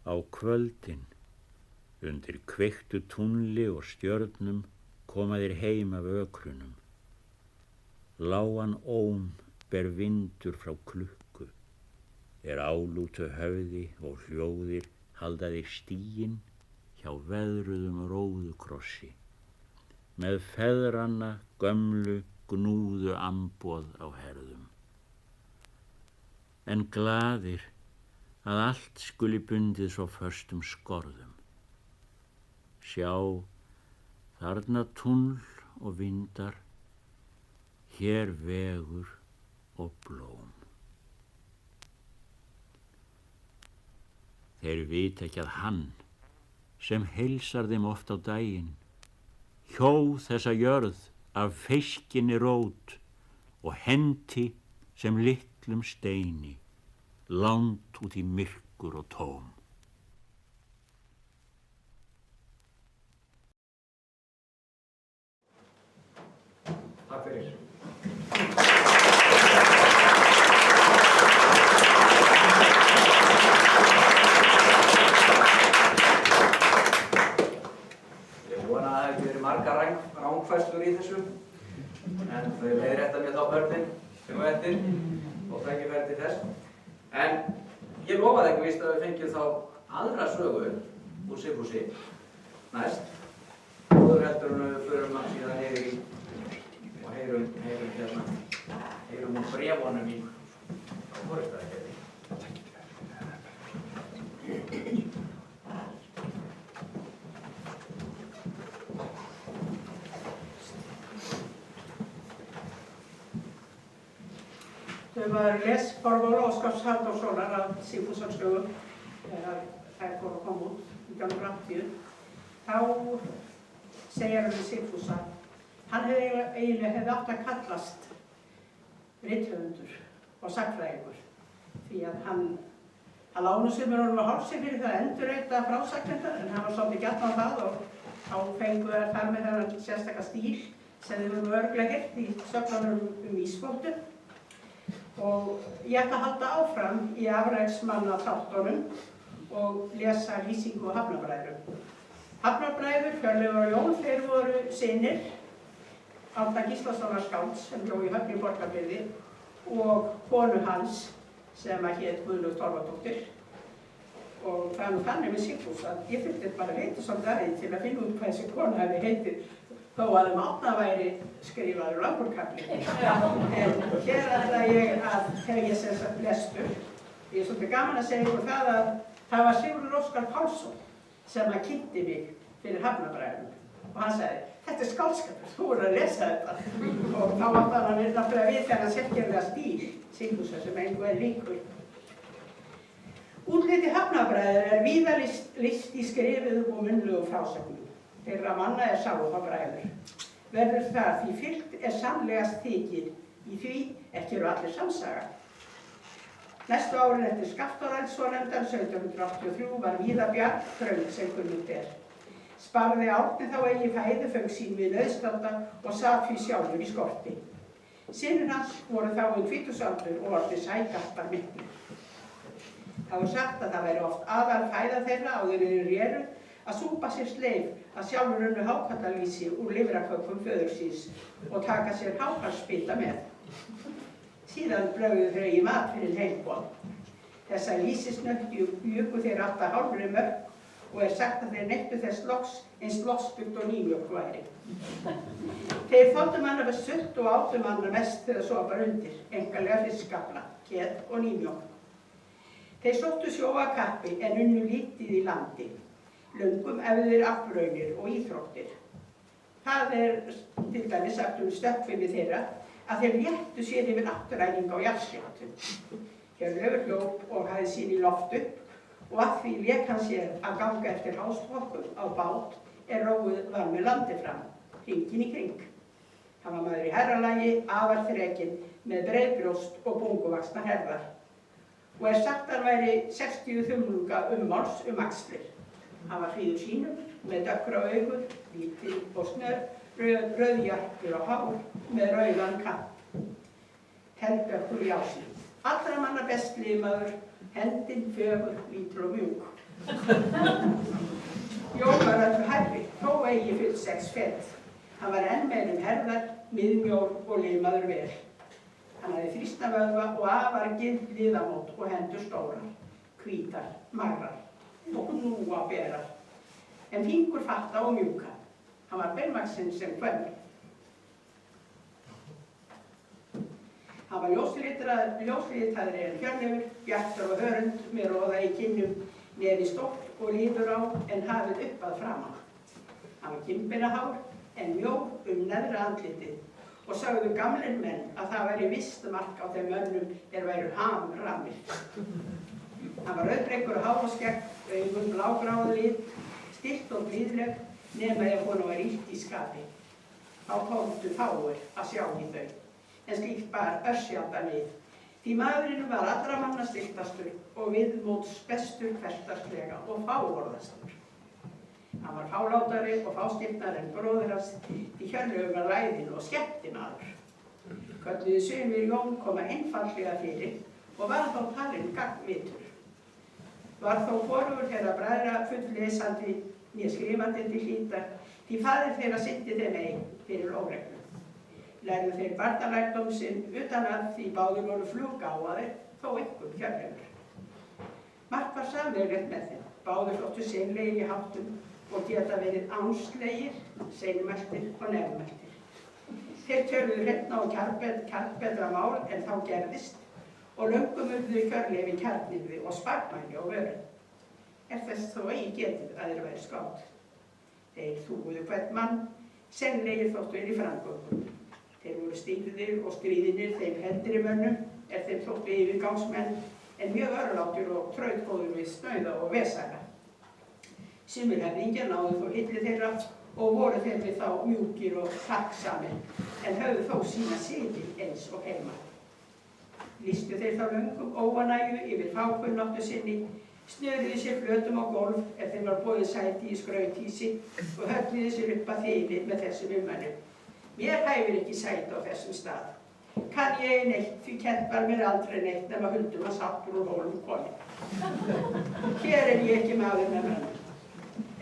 Á kvöldin, undir kveiktu tungli og stjörnum, koma þeir heim af ökrunum. Lágan óm ber vindur frá klukku, álútu höfði og hljóðir halda þeir stíginn hjá veðruðum róðukrossi, með feðranna gömlu gnúðu amboð á herðum. En glaðir að allt skuli bundið svo föstum skorðum. Sjá, þarna tungl og vindar, hér vegur og blóm. Þeir vita ekki að hann, sem heilsar þeim oft á daginn, hjó þessa jörð af feiskinni rót og henti sem litlum steini, langt út í myrkur og tóm. Takk fyrir. Ég vona að það hefði verið margar rangfærslur í þessu, en þau leiðrétta mér þá börnin sem á eftir og tækifæri til þess. En ég lofaði ekki víst að við fengjum þá aðra sögu úr Sigfúsi næst, áður heldur en við förum að síðan yfir í og heyrum bréfunum í Foringstaðagerði. Þau var les Borgóla Óskars Halldórssonar af Sigfúsarssögum þegar þær fóru að koma út 1980. Þá segir við Sigfúsa hann eiginlega hefði átt að kallast rithöfundur og sagnfræðingur því að hann lánu sér með honum að hálsi fyrir það að endurreita frásagnirnar en hann var svolítið gjarn á það og þá fengu þær þar með þennan sérstaka stíl sem þið höfum örugglega heyrt í sögnunum Ísbóttu og ég ætla að halda áfram í afræksmanna þáttunum og lesa lýsingu á Hafnarbræðrum. Hafnarbræður, Hjörleifur og Jón, þeir voru synir Árna Gíslasonar skálds sem bjó í Höfn í Borgarfirði og konu hans sem hét Guðlaug Torfadóttir. Og það er nú þannig með Sigfús að ég þurfti bara að leita svolítið að því til að finna út hvað þessi kona hefði heitið þó að Árna væri skrifaður Langurkafli. En hér ætla ég að þegar ég sem sagt lestur, ég er svolítið gaman að segja ykkur það að það var Sigurður Óskar Pálsson sem að kynnti mig fyrir Hafnarbræðrum og hann sagði þetta er skáldskapur, þú voru að lesa þetta og þá átti hann að náttúrulega við þennan sérkennilega stíl Sigfúsar sem engu er líkur. Útliti Hafnarbræður er víða list í skrifuðum og munnlegum frásögnum. Þeirra manna er sálfabræður. Verður það því fylgt er sannlegast þykir, í því ekki eru allir samsaga. Næstu árin eftir Skaftáræld svonefndan 1783 var víða bjarg þröng sem kunnugt er. Sparði Árni þá eigi fæðuföng sín við nauðstanda og sat því sjálfur í skorti. Synir hans voru þá tvítugsaldri og orðnir sægarpar miklir. Það var sagt að það væri oft aðal fæða þeirra áður en þeir réru að súpa sér sleif að sjálfur unnu hákarlalýsi úr lifrakökum föður síns og taka sér hákarlsbita með. Síðan brögðu þau í mat fyrir heimboð. Þessa lýsisnökti juku þeir alltaf hálfri mörg og er sagt að þeir neittu þess loks eins loksbyggt og nýmjólk væri. Þeir þoldu manna með sult og áttu manna mest þegar svo var undir, einkanlega fiskafla, kjöt og nýmjólk. Þeir sóttu sjó að kappi en unnu lítið í landi, löngum efðir afraunir og íþróttir. Það er til dæmis sagt stökkfimi þeirra að þeir léttu sér yfir afturæning á jarðskjálftum. Hjörleifur hljóp og hafði sín í loft upp og að því lék hann sér að ganga eftir hásfokkum á bát er róið var með landi fram, hringinn í kring. Hann var maður í herralagi, afar þrekinn, með breið brjóst og bunguvaxna herðar. Og er sagt að hann væri 60 þumlunga ummáls axlir. Hann var fríður sínum, með dökkra augu, lítil og snör, rauðjarpur og hár, með rauðan kant. Helbökkur í ásinn. Allra manna best limaður, hendin, fögur, lítur og mjúk. Jón var öllu hærri, þó eigi fyllt 6 fet. Hann var enn meir herðar, miðmjór og limaður vel. Hann hafði þrýsta vöðva og afar gild liðamót og hendur stórar, hvítar, magrar og hnúa berar, en fingur fatta og mjúka. Hann var beinvaxinn sem hvönn. Hann var ljóslitaðri en Hjörleifur, bjartur og hörund með roða í kinnum, nefi stórt og líður á en hafið upp að framan. Hann var kinnbeinahár en mjór neðra andlitið og sögðu gamlir menn að það væri visst mark á þeim mönnum væru hamramir. Hann var rauðbleikur og hár og skegg, augun blágráðu lit, stillt og blíðleg, nema ef honum var illt í skapi. Þá tóktu fáir að sjá í þau, en slíkt bar örsjaldan við. Því maðurinn var allra manna stilltastur og viðmóts bestur hversdagslega og fáorðastur. Hann var fálátari og fáskiptari en bróðir hans, því Hjörleifur var ræðinn og skemmtimaður. Kölluðu sumir Jón koma einfaldlega fyrir og var þó talinn gagnvitur. Var þó hvorugur þeirra bræðra fulllesandi né skrifandi til hlítar, því faðir þeirra sinnti þeim ei fyrir óreglu. Lærðu þeir barnalærdóm sinn utan að því báðir voru fluggáfaðir, þó einkum Hjörleifur. Margt var sameiginlegt með þeim, báðir þóttu seinlegir í háttum og geta verið ánslegir, seinmæltir og nefnmæltir. Þeir töluðu hreinna og kjarnbetra mál en þá gerðist og löngum urðu Hjörleifi kjarnyrði og sparkmæli á vörum. Þess þó eigi getið að þeir væri skáld. Þeir þúguðu hvern mann, seinlegir þóttu í framgöngum. Þeir voru stífðir og stríðinir þeim heldri mönnum, þeim þóttu yfirgangsmenn, en mjög örlátur og trautgóður við snauða og vesæla. Sumir höfðingjar náðu þó hilli þeirra og voru þeir við þá mjúkir og takksamir, en höfðu þó sína siði eins og heima. Lýstu þeir þá löngum óanægju yfir fákunnáttu sinni, snöruðu sér flötum á gólf þeim var boðið sæti í skrauthísi og hölluðu sér upp að þyli með þessum ummælum. Mér hæfir ekki sæti á þessum stað. Kann ég neitt, því kennt var mér aldrei neitt nema huldum að sáttur úr hólum komin. Hér ég ekki maður með mönnum.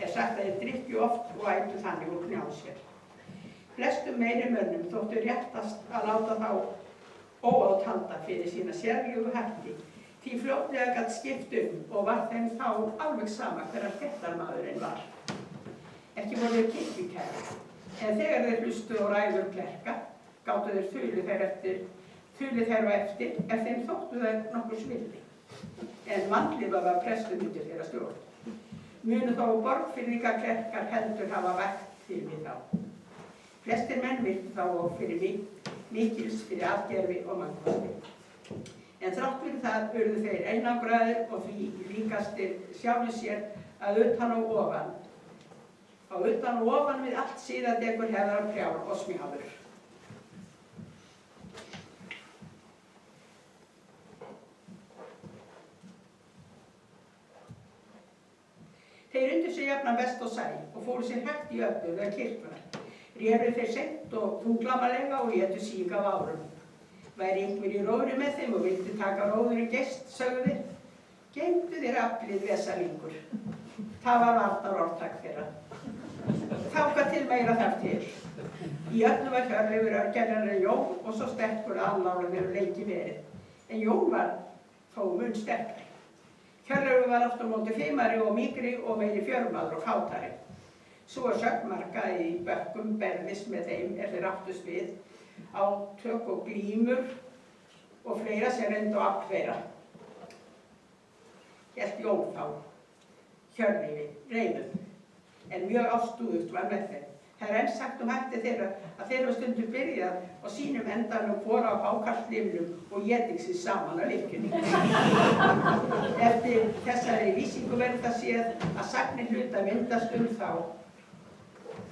Sagt að þeir drykkju oft og ættu þannig úr knjá sér. Flestum meiri mönnum þóttu réttast að láta þá óáthalda fyrir sína sérlegu hætti, því fljótlega gat skipt og var þeim þá alveg sama hverjar fréttarmaðurinn var. Ekki voru þeir kirkjukæra, en þegar þeir hlustu og ræður klerka, gátu þeir þulið þeir á eftir þeim þóttu þeir nokkurs vildi. En vandlifa var prestum undir þeirra stjórn. Munu þó borgfirðinga klerkar heldur hafa vægt til við þá. Flestir menn vildu þá og fyrir mikils fyrir atgerfi og mannkosti. En þrátt fyrir það urðu þeir einangraðir og því líkastir sjálfir sér að utan og ofan. Á utan og ofan við allt síðadegur hefðar prjál og smjáður. Þeir undu sig jafnan vest og sæ og fóru sér hægt í öllu þegar kirkjunar. Réru þeir seint og þunglamalega og létu síg af árum. Væri einhver í róðri með þeim og vildi taka róðurinn gest, sögðu þeir. Geymdu þér aflið vesalingur. Það var varnar orðtak þeirra. Þáka til meira þar til. Í öllu var Hjörleifur örgerðar en Jón og svo sterkur aðláður þeirra lengi verið. En Jón var þó mun sterkari. Hjörleifur var aftur á móti feimari og mýkri og meiri fjörmaður og kátari. Svo sögmarga í bökkum berðist með þeim þeir áttust við, átök og glímur og fleira sem reyndu að afkveira. Hélt Jón þá, Hjörleifi, reynum, en mjög ástúðugt var með þeim. Það enn sagt hætti þeirra að þeir hafa stundum byrjað á sínum endanum hvora á hákarlslifnum og étingsins saman að lykkjunni. Eftir þessari lýsingu verður það séð að sagnir hluta myndast þá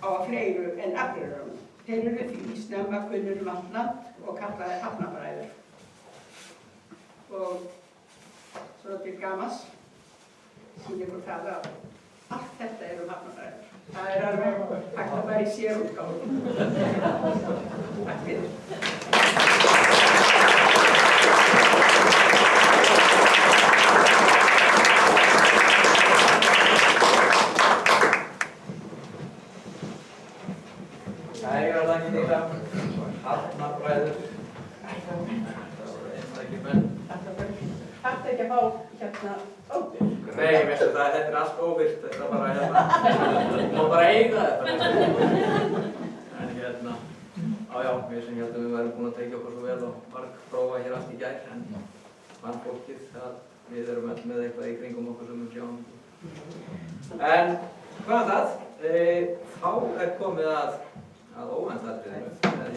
á fleiru en afleirum. Þeir eru því snemma kunnur allt land og kallaði hafnabræður. Og svo til gamans sýnir ykkur það að allt þetta hafnabræður. Það alveg hægt að vera í sérútgáfu. Takk fyrir. Ægir að þakka þér að hafnabræður. Það voru einstakir menn. Þarftu ekki að fá óbyr? Nei, veistu það, þetta allt óvirt, þetta bara má bara eiga þetta. En við sem heldum við værum búin að tekja okkur svo vel og marg prófa hér allt í gær, en mannfólkið, við erum öll með eitthvað í kringum okkur sem við sjáum. En hvað það, þá komið að óvæntatriðinu með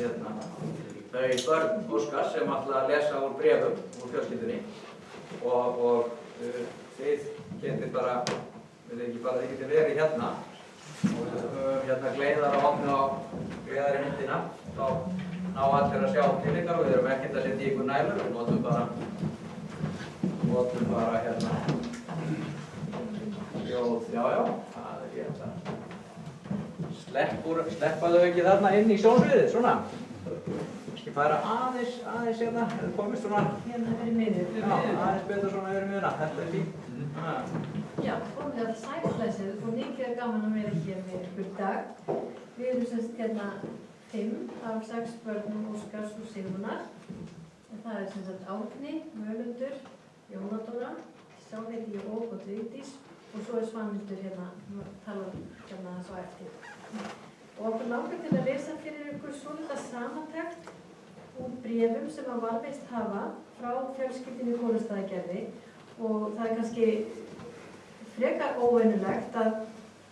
þau börn Óskars sem ætla að lesa úr bréfum úr fjölskyldunni og Þið getið bara, þið getið verið hérna og við höfum hérna gleiðar á opnu á gleiðari myndina. Þá ná allir að sjá til ykkar og við erum ekkert að setja í ykkur nælur. Við notum bara hérna ljóð, já, það er hérna. Sleppa þau ekki þarna inn í sjónsviðið, svona. Ég færa aðeins hérna, eða komist svona. Hérna fyrir miður. Já, aðeins betur svona yfir miðuna, þetta er fínt. Já, komið að sætlæsið, það er mikið gaman að vera hér með ykkur í dag. Við erum semst hérna 5 af 6 börnum Óskars og Sigrunar. Það er semst Árni, Völundur, Jónadóra, sá heiti ég og Vigdís og svo er Svanhildur hérna, talar hérna þess á eftir. Og okkur langar til að lesa fyrir ykkur svolítið samantekt úr bréfum sem að varðveist hafa frá fjölskyldunni í Kólustaðagerði og það er kannski frekar óvenjulegt að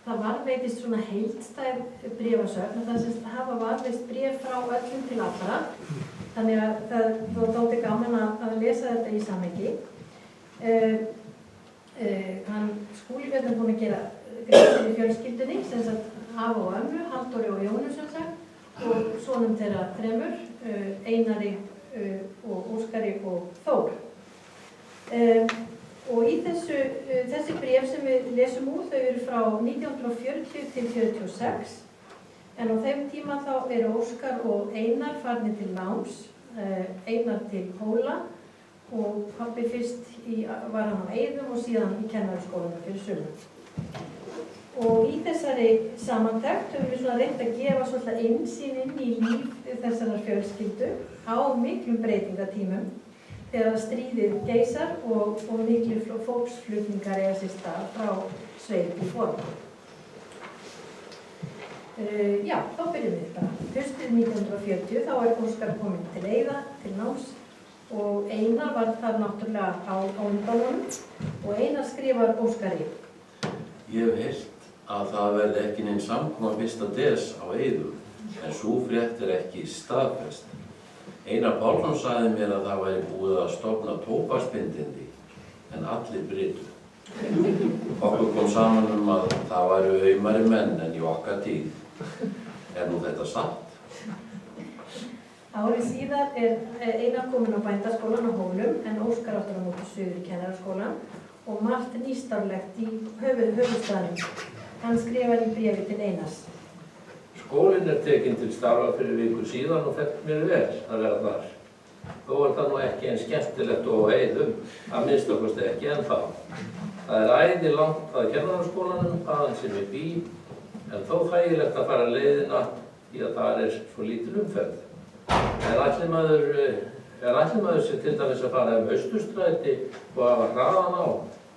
það varðveitist svona heildstæð bréfasöfn og það sem hafa varðveist bréf frá öllum til allra. Þannig að það þótti gaman að lesa þetta í samhengi. Skúli Björn er búinn að gera grein fyrir fjölskyldunni, sem sagt afa og ömmu, Halldóri og Jónu sem sagt, og sonum þeirra 3, Einari og Óskari og Þór. Og í þessi bréf sem við lesum úr, þau eru frá 1940 til 46, en á þeim tíma þá eru Óskar og Einar farnir til náms, Einar til Hóla og pabbi fyrst var hann á Eiðum og síðan í kennaraskólanum fyrir sumar. Og í þessari samantekt höfum við svona reynt að gefa svolítið innsýn inn í líf þessarar fjölskyldu á miklum breytingatímum þegar stríðið geisar og miklu fólksflutningar eiga sér stað frá sveit í form. Já, þá byrjum við bara. Haustið 1940 þá er Óskar kominn til Eiða, til náms og Einar var þar náttúrulega á undan honum og Einar skrifar Óskari. Ég hef heyrt að það verði ekki neinn samkoma 1. des á Eiðum, en sú frétt er ekki staðfest. Einar Pálsson sagði mér að það væri búið að stofna tóbaksbindindi, en allir brytu. Okkur kom saman að það væru aumari menn en í okkar tíð. Er nú þetta satt? Árið síðar er Einar kominn á bændaskólan á Hólum, en Óskar áttur á móti suður í kennaraskólan og margt nýstárlegt í höfuðstaðnum. Hann skrifar í bréfi til Einars. Skólinn er tekinn til starfa fyrir viku síðan og fekk mér vel að vera þar. Þó er það nú ekki eins skemmtilegt og á Eiðum, að minnsta kosti ekki ennþá. Það er æði langt að kennaraskólanum, þaðan sem ég bý, en þó þægilegt að fara leiðina því að það er svo lítil umferð. Er ætli maður sér til dæmis að fara Austurstræti og hafa hraðan á,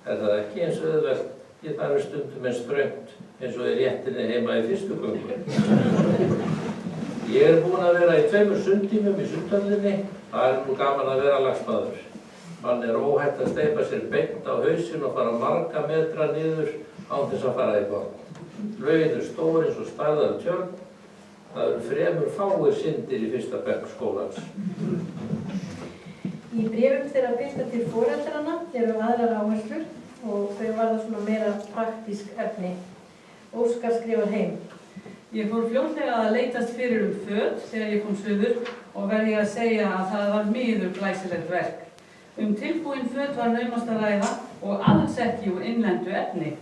er það ekki eins auðvelt því það er stundum eins þröngt eins og í réttinni heima í fyrstu göngu. Ég er búinn að vera í 2 sundtímum í sundhöllinni, það er nú gaman að vera lagsmaður. Man er óhætt að steypa sér beint á hausinn og fara marga metra niður án þess að fara í botn. Laugin er stór eins og stærðar tjörn. Það eru fremur fáir syndir í 1. bekk skólans. Í bréfum þeirra birta til foreldrana eru aðrar áherslur og þau varða svona meira praktísk efni. Óskar skrifar heim. Ég fór fljótlega að leitast fyrir föt þegar ég kom suður og verði ég að segja að það var miður glæsilegt verk. Tilbúin föt var naumast að ræða og alls ekki úr innlendu efni.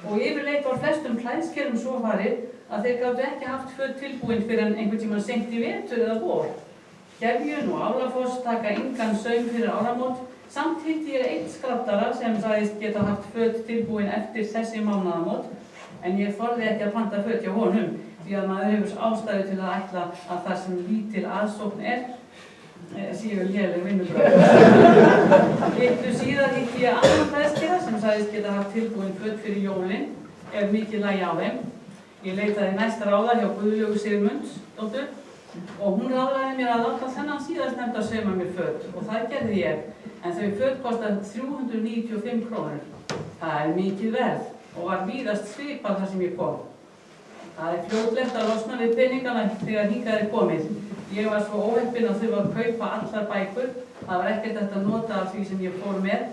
Og yfirleitt var flestum klæðskerum svo farið að þeir gátu ekki haft föt tilbúin fyrir en einhvern tímann seint í vetur eða vor. Gefjun og Álafoss taka engan saum fyrir áramót, samt hitti ég einn skrattara sem sagðist geta haft föt tilbúin eftir þessi mánaðamót, en ég þorði ekki að panta föt hjá honum, því að maður hefur ástæðu til að ætla að það sem lítil aðsókn séu léleg vinnubrögð. Litlu síðar hitti ég annan klæðskera sem sagðist geta haft tilbúin föt fyrir jólin, ef mikið lægi á þeim. Ég leitaði næst ráða hjá Guðlaugu Sigmundsdóttur og hún ráðlaði mér að láta þennan síðastnefnda sauma mér föt og það gerði ég, en þau föt kostaði 395 krónur. Það er mikið verð og var víðast svipað þar sem ég kom. Það er fljótlegt að losna við peningana þegar hingað er komið. Ég var svo óheppin að þurfa að kaupa allar bækur. Það var ekkert hægt að nota af því sem ég fór með,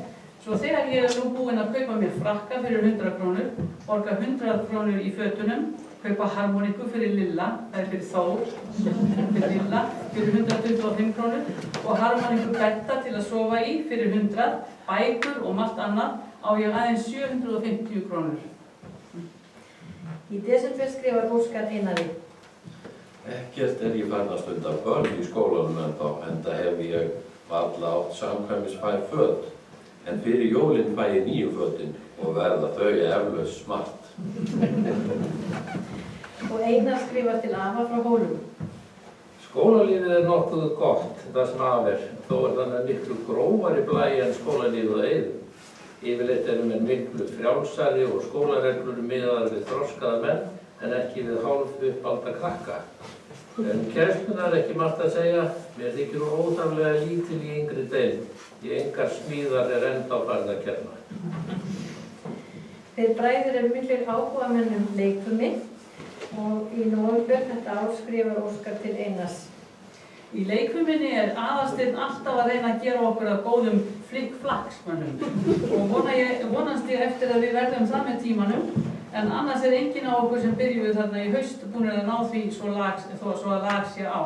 Svo þegar ég er nú búinn að kaupa mér frakka fyrir 100 krónur, borga 100 krónur í fötunum, kaupa harmoníku fyrir Lilla, það er fyrir Þór, fyrir Lilla, fyrir 125 krónur og harmoníku Betta til að sofa í fyrir 100, bækur og margt annað á ég aðeins 750 krónur. Í desember skrifar Óskar Einari. Ekkert er ég farin að stunda börn í skólanum enda hef ég varla átt samkvæmisfær föt. En fyrir jólin fæ ég nýju fötin og verða þau eflaust smart. Og Einar skrifar til afa frá Hólum. Skólalífið er nokkuð gott, það sem af er, þó er það með miklu grófari blæi en skólalífið á Eiðum. Yfirleitt erum við miklu frjálsari og skólareglur miðaðar við þroskaða menn en ekki við hálf uppalda krakka. Kennsluna er ekki margt að segja, mér þykir hún óþarflega lítil í yngri deild. Í engar smíðar er ennþá farið að kenna. Þeir bræður eru miklir áhugamenn leikfimi og í nóvember þetta ár skrifar Óskar til Einars. Í leikfuminni er Aðalsteinn alltaf að reyna að gera okkur að góðum flikkflakksmönnum og vonast ég eftir að við verðum það með tímanum, en annars er enginn á okkur sem byrjuðu þarna í haust búinir að ná því svo að lag sé á.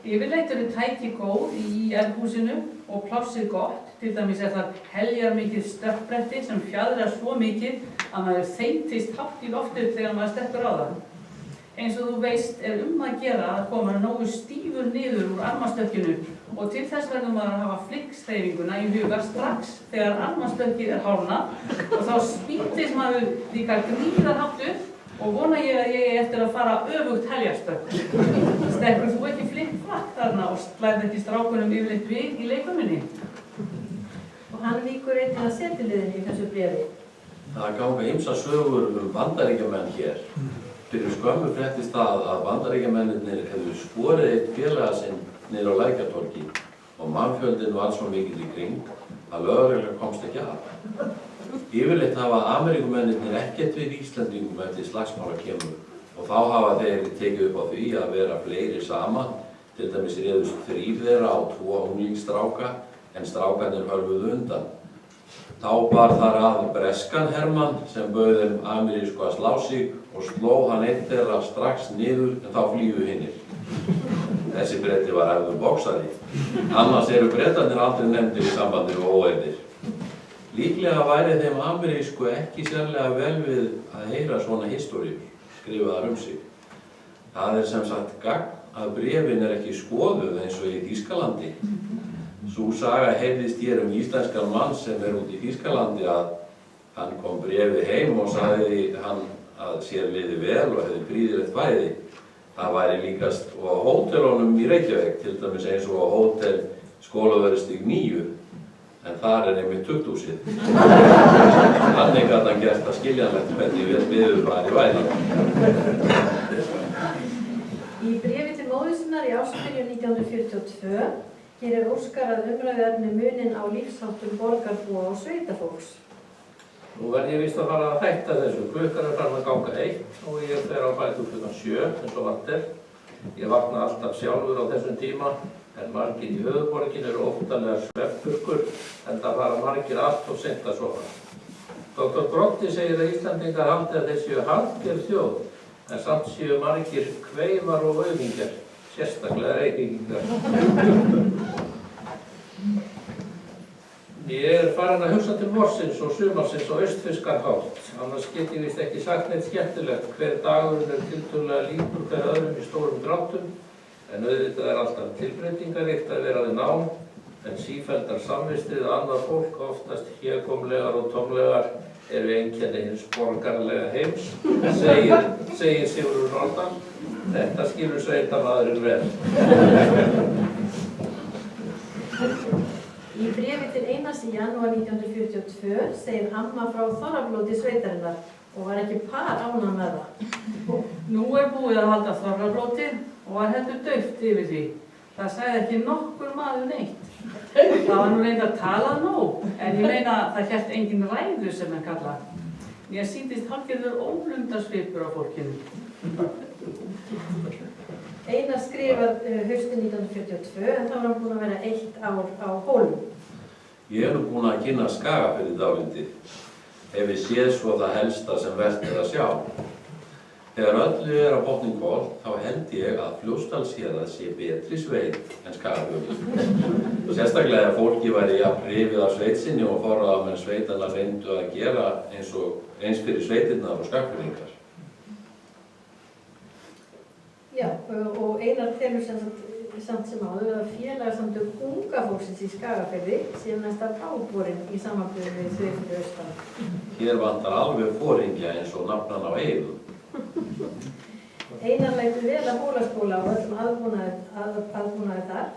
Yfirleitt eru tæki góð í húsinu og plássið gott, til dæmis er það heljarmikið stökkbretti sem fjadrar svo mikið að maður þeytist hátt í loftið þegar maður stekkur á það. Eins og þú veist er að gera að koma nógu stífur niður úr armastökkinu og til þess verður maður að hafa flikksteyfinguna í huga strax þegar armastökkið er hálfnað og þá spýtist maður líka gríðarhátt upp og vona ég að ég eftir að fara öfugt heljarstökk. Stekkur þú ekki flikkflakk þarna og slærð ekki strákunum yfirleitt við í leikfuminni? Og hann víkur einnig að setiliðinni í þessu bréfi. Það ganga ýmsar sögur Bandaríkjamenn hér. Fyrir skömmu fréttist það að Bandaríkjamennirnir hefðu skorið eitt félaga sinn niður á Lækjartorgi og mannfjöldinn var svo mikill í kring að lögregla komst ekki að. Yfirleitt hafa Ameríkumennirnir ekkert við Íslandingum eftir slagsmála kemur og þá hafa þeir tekið upp á því að vera fleiri saman, til dæmis réðust 3 þeirra á 2 unglingsstráka en strákarnir hörfuðu undan. Þá bar þar að breskan hermann sem bauð þeim amerísku að slá sig og sló hann einn þeirra strax niður en þá flýju hinnir. Þessi Breti var æfður boxari, annars eru Bretarnir aldrei nefndir í sambandi við óeirðir. Líklega væri þeim amerísku ekki sérlega vel við að heyra svona históríur skrifaðar sig. Það er sem sagt gagn að bréfin er ekki skoðuð eins og í Þýskalandi. Sú saga heyrðist hér íslenskan mann sem út í Þýskalandi að hann kom bréfi heim og sagði hann að sér liði vel og hefði prýðilegt fæði. Það væri líkast á hótelunum í Reykjavík, til dæmis eins og á hótel Skólavörðustíg 9, en þar er einmitt tukthúsið. Þannig gat hann gert það skiljanlegt hvernig viðurfari væri. Í bréfi til móður sinnar í ársbyrjun 1942 gerir Óskar að umræðuefni munin á lífsháttum borgarbúa og sveitafólks. Nú verð ég víst að fara að hætta þessu. Klukkan er farin að ganga 1 og ég fer á fætur klukkan 7 eins og vant er. Ég vakna alltaf sjálfur á þessum tíma, en margir í höfuðborgin eru óttalega svefnpurkur, en það fara margir allt og seint að sofa. Dr. Broddi segir að Íslandingar haldi að þeir séu haldgerð þjóð, en samt séu margir kveifar og auðingjar, sérstaklega reykingar. Ég er farin að hugsa til vorsins og sumarsins og austfiskarhátt, annars get ég víst ekki sagt neitt skemmtilegt. Hver dagurinn er tiltölulega líkur hver öðrum í stórum dráttum, en auðvitað er alltaf tilbreytingaríkt að vera við nám, en sífelldar samvistir við annað fólk, oftast hégómlegar og tómlegar, eru einkenni hins borgarlega heims, segir Sigurður Nordal. Þetta skilur sveitamaðurinn vel. Í bréfi til Einars í janúar 1942 segir amma frá þorrablóti sveitarinnar og var ekki par ánægð með það. Nú er búið að halda þorrablóti og var heldur dauft yfir því. Það sagði ekki nokkur maður neitt. Það var nú reyndar talað nóg, en ég meina að það hélt engin ræðu sem hann kalla. Mér sýndist hálfgerður ólundarsvipur á fólkinu. Einar skrifar haustið 1942 en þá var hann búinn að vera 1 ár á Hólum. Ég nú búinn að kynna Skagafjörð dálítið. Hef ég séð svo það helsta sem vert að sjá. Þegar öllu á botninn hvolft, þá held ég að Fljótsdalshérað sé betri sveit en Skagafjörður. Sérstaklega ef fólki væri jafn hrifið af sveit sinni og forráðamenn sveitanna reyndu að gera eins fyrir sveitirnar og Skagfirðingar. Já, og Einar telur samt sem áður að félagasamtök unga fólksins í Skagafirði séu næsta báborinn í samanburði við sveitir austan. Hér vantar alveg foringja eins og nafnan á Eiðum. Einar lætur vel að Hólaskóla og öllum aðbúnaði þar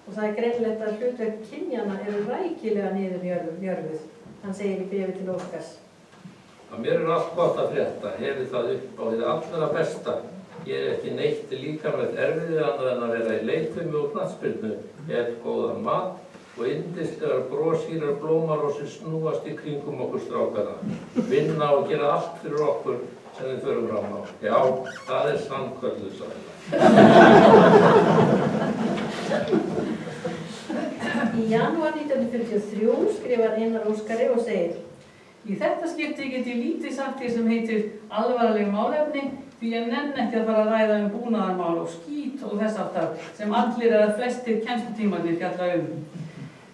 og það greinilegt að hlutverk kynjanna eru rækilega niðurnjörfuð. Hann segir í bréfi til Óskars. Mér allt gott að frétta, hefði það upp á því allra besta. Ég ekki neitt líkamlegt erfiði annað en að vera í leikfimi og knattspyrnu, et góðan mat og yndislegar brosýrar blómarósir snúast í kringum okkur strákana. Vinna og gera allt fyrir okkur sem við förum fram á. Já, það sannköllusæla. Í janúar 1943 skrifar Einar Óskari og segir: Í þetta skipti get ég lítið sagt því sem heitir alvarleg málefni, því ég nenn ekki að fara að ræða búnaðarmál og skít og þess aftar sem allir eða flestir kennslutímarnir fjalla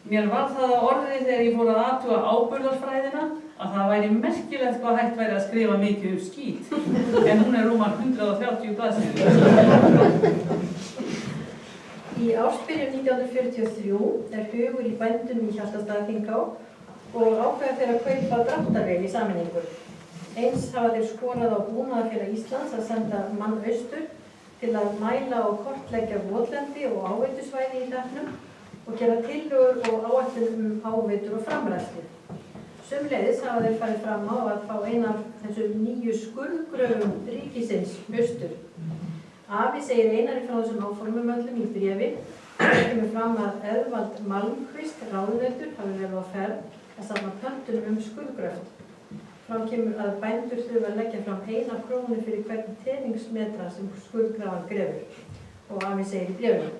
Mér var það að orði þegar ég fór að athuga áburðarfræðina að það væri merkilegt hvað hægt væri að skrifa mikið skít, en hún rúmar 130 blaðsíður. Í ársbyrjun 1943 hugur í bændum í Hjaltastaðaþinghá og ákveða þeir að kaupa dráttarvél í sameiningu. Eins hafa þeir skorað á Búnaðarfélag Íslands að senda mann austur til að mæla og kortleggja votlendi og áveitusvæði í hreppnum og gera tillögur og áætlun áveitur og framræslu. Sömuleiðis hafa þeir farið fram á að fá eina af þessum 9 skurðgröfum ríkisins austur. Afi segir Einari frá þessum áformum öllum í bréfi. Það kemur fram að Eðvald Malmkvist ráðunautur hafi verið á ferð að safna pöntunum skurðgröft. Frá kemur að bændur þurfa að leggja fram 1 krónu fyrir hvern teningsmetra sem skurðgrafan grefur. Og afi segir í bréfinu: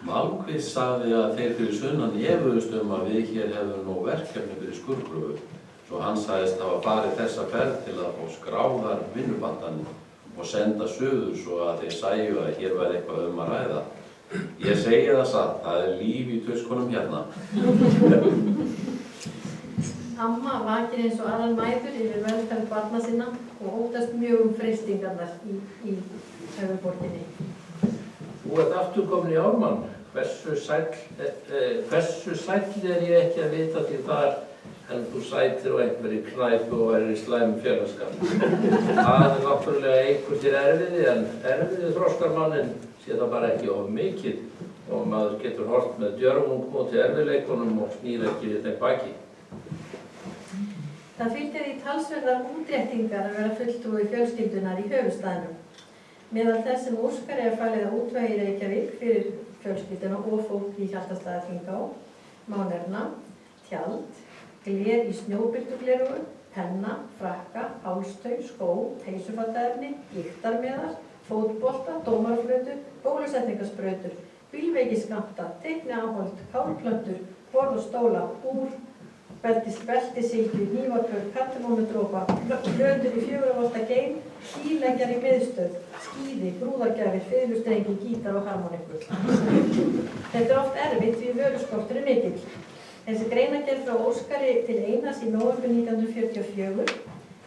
Malmkvist sagði að þeir fyrir sunnan efuðust að við hér hefum nú verkefni fyrir skurðgröfu, svo hann sagðist hafa farið þessa ferð til að fá skráðar vinnubandanir og senda suður svo að þeir sæju að hér væri eitthvað að ræða. Ég segi það satt, það líf í tuskunum hérna. Amma vakir eins og aðal mæður yfir velferð barna sinna og óttast mjög freistingarnar í höfuðborginni. Þú ert aftur komin í Ármann. Hversu sæll ég ekki að vita því þar en þú sætir á einhverri knæpu og er í slæmum félagsskap. Það náttúrulega einhver til erfiði, en erfiði þroskar mannin sé það bara ekki of mikið og maður getur horft með djörfung móti erfiðleikunum og snýr ekki við þeim baki. Það fylgdi því talsverðar útréttingar að vera fulltrúi fjölskyldunar í höfuðstaðnum. Meðal þess sem Óskari falið að útvega í Reykjavík fyrir fjölskylduna og fólk í Hjaltastaðaþinghá má nefna tjald, gler í snjóbylgjuglerugu, penna, frakka, hálstau, skó, peysufattaefni, lyktarmeðal, fótbolta, dómaraflötu, bólusetningasprautur, bílveikiskammta, teikniáhöld, kálplöntur, borð og stóla, úr, beltisylgju, hnífapör, kartöflumudrópa, plötur í 4 volta geim, skíleggjar í miðstöð, skíði, brúðargjafir, fiðlustrengi, gítar og harmonikur. Þetta er oft erfitt því vöruskortur er mikill. Þessi greinargerð frá Óskari til Einars í nóvember 1944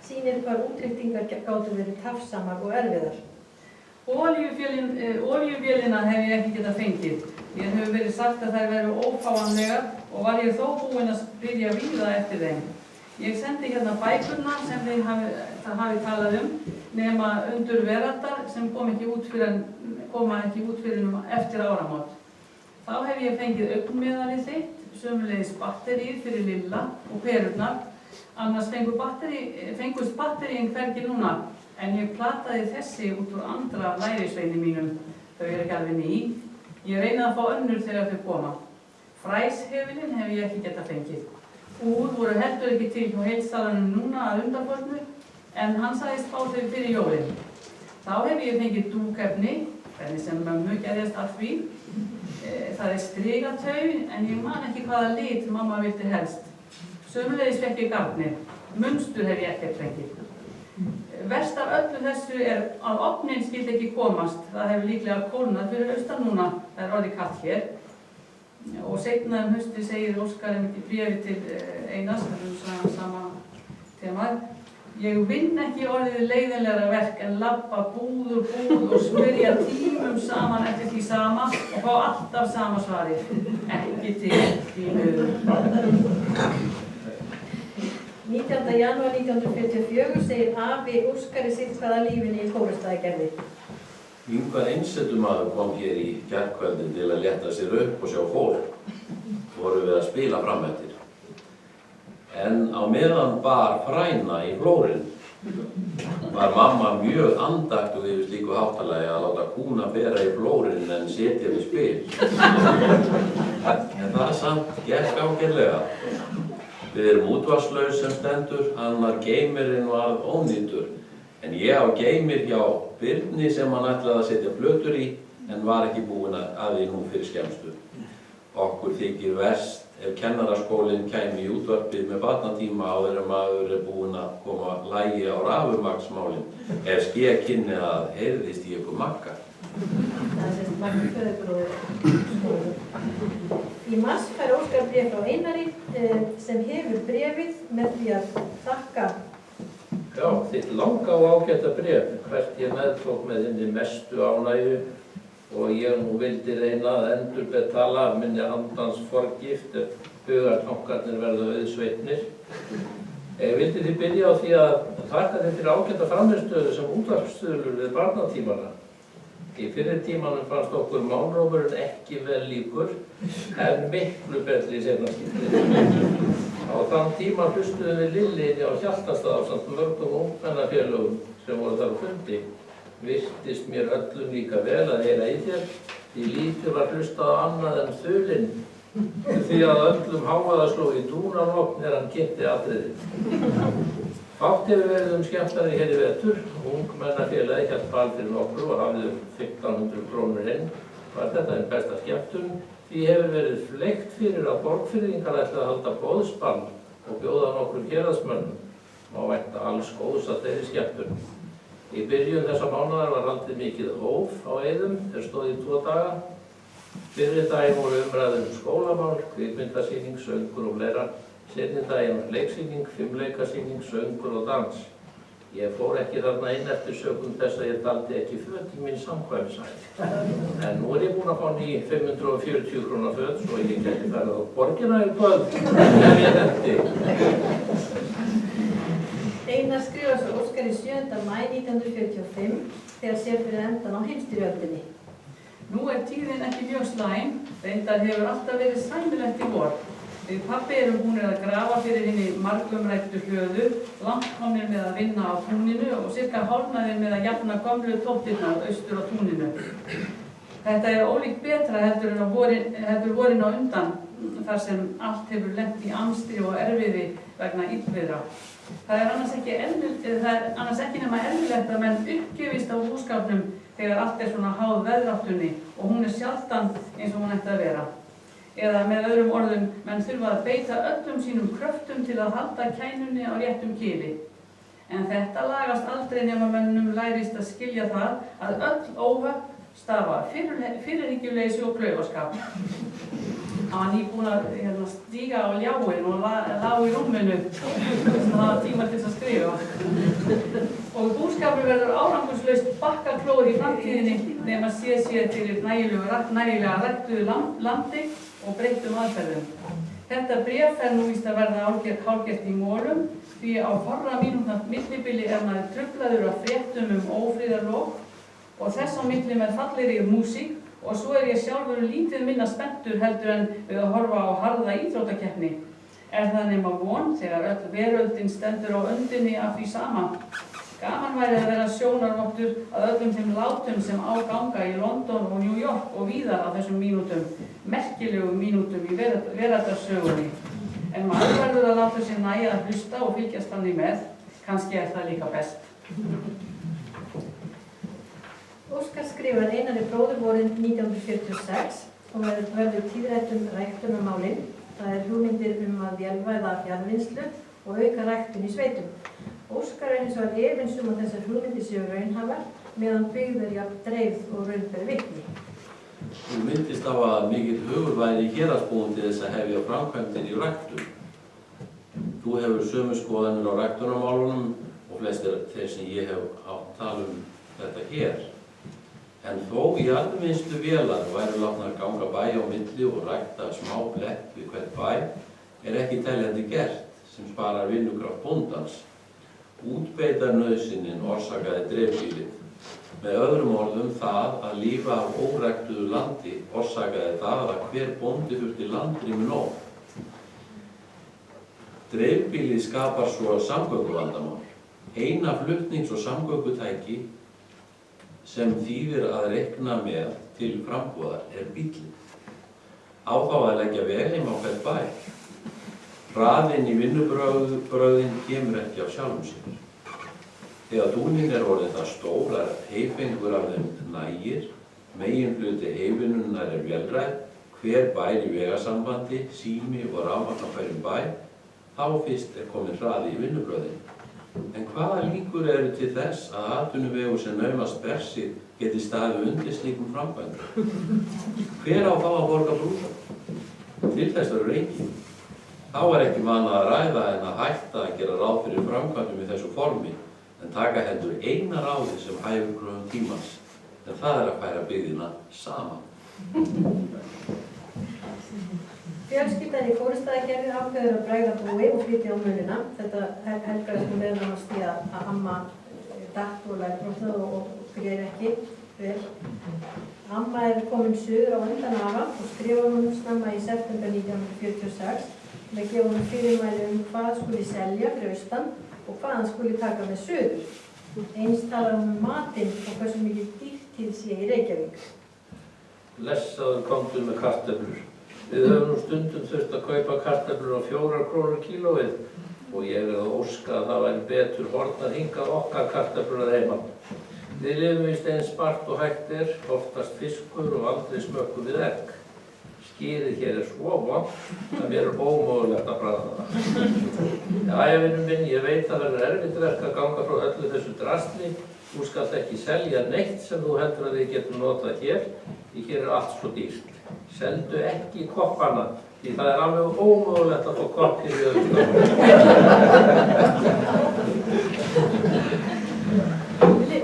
sýnir hvað útréttingar gátu verið tafsamar og erfiðar. Olíuvélina hef ég ekki getað fengið. Ég hefur verið sagt að þær væru ófáanlegar og var ég þó búinn að spyrja víða eftir þeim. Ég sendi hérna bækurna sem þið hafi talað nema Undur veraldar sem koma ekki út fyrir eftir áramót. Þá hef ég fengið augnmiðalið þitt, sömuleiðis batteríð fyrir Lilla og perurnar. Annars fengust batteríin hvergi núna, en ég plataði þessi út úr andra lærisveini mínum. Þau eru ekki alveg ný. Ég reynaði að fá önnur þegar þau koma. Fræshefilinn hef ég ekki getað fengið. Úr voru heldur ekki til hjá heilstaðanum núna að undanförnu, en hann sagðist fá þau fyrir jólin. Þá hef ég fengið dúkefni, hvernig sem mömmu gerðist að því, Það strigatau, en ég man ekki hvaða lit mamma vildi helst. Sömuleiðis fékk ég garnir. Munstur hef ég ekkert fengið. Verst af öllu þessu að ofninn skyldi ekki komast. Það hefur líklega kólnað fyrir austan núna. Það orðið kalt hér. Og seinna hausti segir Óskar í bréfi til Einars, það sama tema. Ég vinn ekki orðið leiðinlegra verk en labba búð og smyrja tímum saman eftir því sama og fá alltaf sama svari. Ekki til því miður. 19. janúar 1944 segir afi Óskari sitt hvað að lífinu í Kórustaðagerði. Yngvar einsetumaður kom hér í gærkvöldin til að létta sér upp og sjá fólk. Voru við að spila fram eftir. En á meðan bar fræna í flórinn var mamma mjög andaktug yfir slíku háttalagi að láta kúna bera í flórinn en setja við spil. En það samt gekk ágætlega. Við erum útvarslaus sem stendur, annar geymirinn var ónýtur. En ég á geymir hjá Birni sem hann ætlaði að setja plötur í en var ekki búinn að því nú fyrir skemmstu. Okkur þykir verst ef kennaraskólinn kæmi í útvarpið með barnatíma áður en maður búinn að koma lagi á rafurmagnsmálin ef ske kynni að heyrðist í ykkur makka. Það sést Maggi föðurbróðir. Í mars fær Óskar bréf frá Einari sem hefur bréfið með því að þakka. Já, þitt langa og ágæta bréf, hvert ég meðtók með henni mestu ánægju og ég nú vildi reyna að endurbetala af minni andans forgift ef hugartankarnir verða auðsveitnir. Ég vildi því byrja á því að þakka þér fyrir ágæta frammistöðu sem útvarpsstuðlur við barnatímana. Í fyrri tímanum fannst okkur málrómurinn ekki vel líkur, en miklu betri í seinna skipti. Á þann tíma hlustuðum við Lilli á Hjaltastað ásamt mörgum ungmennafélögum sem voru þar á fundi. Virtist mér öllum líka vel að heyra í þér, því lítið var hlustað á annað en þulinn, því að öllum hávaða sló í dúnarvopn hann kynnti atriðið. Fátt hefur verið skemmtari hér í vetur. Ungmennafélagið hélt ball fyrir okkur og hafði 1500 krónur inn. Var þetta einn besta skemmtun. Því hefur verið fleygt fyrir að Borgfirðingar ætlaði að halda boðsball og bjóða nokkur héraðsmönnum. Má vænta alls góðs að þeirri skemmtun. Í byrjun þessa mánaðar var haldið mikið hóf á Eiðum, þeir stóð í 2 daga. Fyrri daginn voru umræður skólamál, kvikmyndasýning, söngur og fleira. Seinni daginn var leiksýning, fimleikasýning, söngur og dans. Ég fór ekki þarna inn eftir sökum þess að ég daldi ekki föt í minn samkvæmsætt. En nú ég búinn að fá ný 540 krónar föt svo ég geti ferðað á borgina í kvöld ef ég nefndi. Einar skrifar svo Óskar í 7. maí 1945 þegar sér fyrir endan á heimsstyrjöldinni. Nú tíðin ekki mjög slæm, reyndar hefur alltaf verið sæmilegt í vor. Við pabbi erum búnir að grafa fyrir henni margumrættu hlöðu, langt komnir með að vinna á túninu og cirka hálfnaðir með að jafna gömlu tóttirnar austur á túninu. Þetta ólíkt betra heldur vorin á undan, þar sem allt hefur lent í amstri og erfiði vegna illviðra. Það annars ekki nema erfilegt að menn uppgefist á búskapnum þegar allt svona háð veðráttunni og hún sjaldan eins og hún ætti að vera. Eða með öðrum orðum, menn þurfa að beita öllum sínum kröftum til að halda kænunni á réttum kili. En þetta lagast aldrei nema mönnum lærist að skilja það að öll óhöpp stafa fyrirhyggjuleysi og klaufaskap. Hann var nýbúinn að stíga á ljáinn og lá í rúminu sem það var tíma til að skrifa. Og búskapur verður árangurslaust bakkaklóð í framtíðinni nema sér fyrir nægilega ræktuðu landi og breyttum aðferðum. Þetta bréf fer nú víst að verða hálfgert í molum því á forra mínútna millibili maður truflaður af fréttum ófriðarlok og þess á milli með fallegri músík og svo ég sjálfur lítið minna spenntur heldur en við að horfa á harða íþróttakeppni. Það nema von þegar öll veröldin stendur á öndinni af því sama. Gaman væri að vera sjónarvottur að öllum þeim látum sem á ganga í London og New York og víðar á þessum mínútum, merkilegum mínútum í veraldarsögunni. En maður verður að láta sér nægja að hlusta og fylgjast þannig með, kannski það líka best. Óskar skrifar Einari bróður vorið 1946 og verður tíðrætt ræktunarmálin. Það hugmyndir að vélvæða fjarvinnslu og auka ræktun í sveitum. Óskar hins vegar efins að þessar hugmyndir séu raunhæfar meðan byggð jafn dreifð og raun ber vitni. Þú myndist á að mikill hugur væri í héraðsbúum til þess að hefja framkvæmdir í ræktun. Þú hefur sömu skoðanir á ræktunarmálunum og flestir þeir sem ég hef átt tala þetta hér. En þó í alvinnslu vélar væru látnar ganga bæ á milli og rækta smá blett við hvert bæ ekki teljandi gert sem sparar vinnukraft bóndans. Útbeitarnauðsynin orsakaði dreifbýlið. Með öðrum orðum það að lífa af óræktuðu landi orsakaði það að hver bóndi þurfti landrými nóg. Dreifbýlið skapar svo samgönguvandamál. Eina flutnings- og samgöngutæki sem þýðir að reikna með til frambúðar bíllinn. Á þá að leggja vegheim á hvert bæ. Hraðinn í vinnubrögðin kemur ekki af sjálfum sér. Þegar dúnin orðin það stór að heifengur af þeim nægir, meginhluti heifinunnar vélræð, hver bær í vegasambandi, sími og rafmagn á hverjum bæ, þá fyrst komin hraði í vinnubrögðin. En hvaða líkur eru til þess að atvinnuvegur sem naumast ber sig geti staðið undir slíkum framkvæmdum? Hver á þá að borga brúsann? Til þess verður enginn. Þá ekki manað að ræða en að hætta að gera ráð fyrir framkvæmdum í þessu formi, en taka heldur eina ráði sem hæfir kröfum tímans, en það að færa byggðina saman. Fjölskyldan í Kórustaðagerði ákveður að bregða búi og flytja á munina. Þetta helgaðist meðal annars því að amma datt og lærbrotnaði og greyr ekki vel. Amma komin suður á undan afa og skrifaði honum snemma í september 1946 til að gefa honum fyrirmæli hvað skuli selja fyrir austan og hvað hann skuli taka með suður. Eins talar hún matinn og hversu mikið dýrtíð sé í Reykjavík. Blessaður komdu með kartöflur. Við höfum nú stundum þurft að kaupa kartöflur á 4 krónur kílóið og ég að óska að það væri betur horfnar hingað okkar kartöflur að heiman. Við lifum víst eins spart og hægt oftast fiskur og aldrei smökkum við egg. Skýrið hér svo vont að mér ómögulegt að bragða það. Jæja, vinur minn, ég veit að það erfitt verk að ganga frá öllu þessu drasli. Þú skalt ekki selja neitt sem þú heldur að þið getum notað hér, því hér allt svo dýrt. Seldu ekki koppana, því það alveg ómögulegt að fá kopp hér í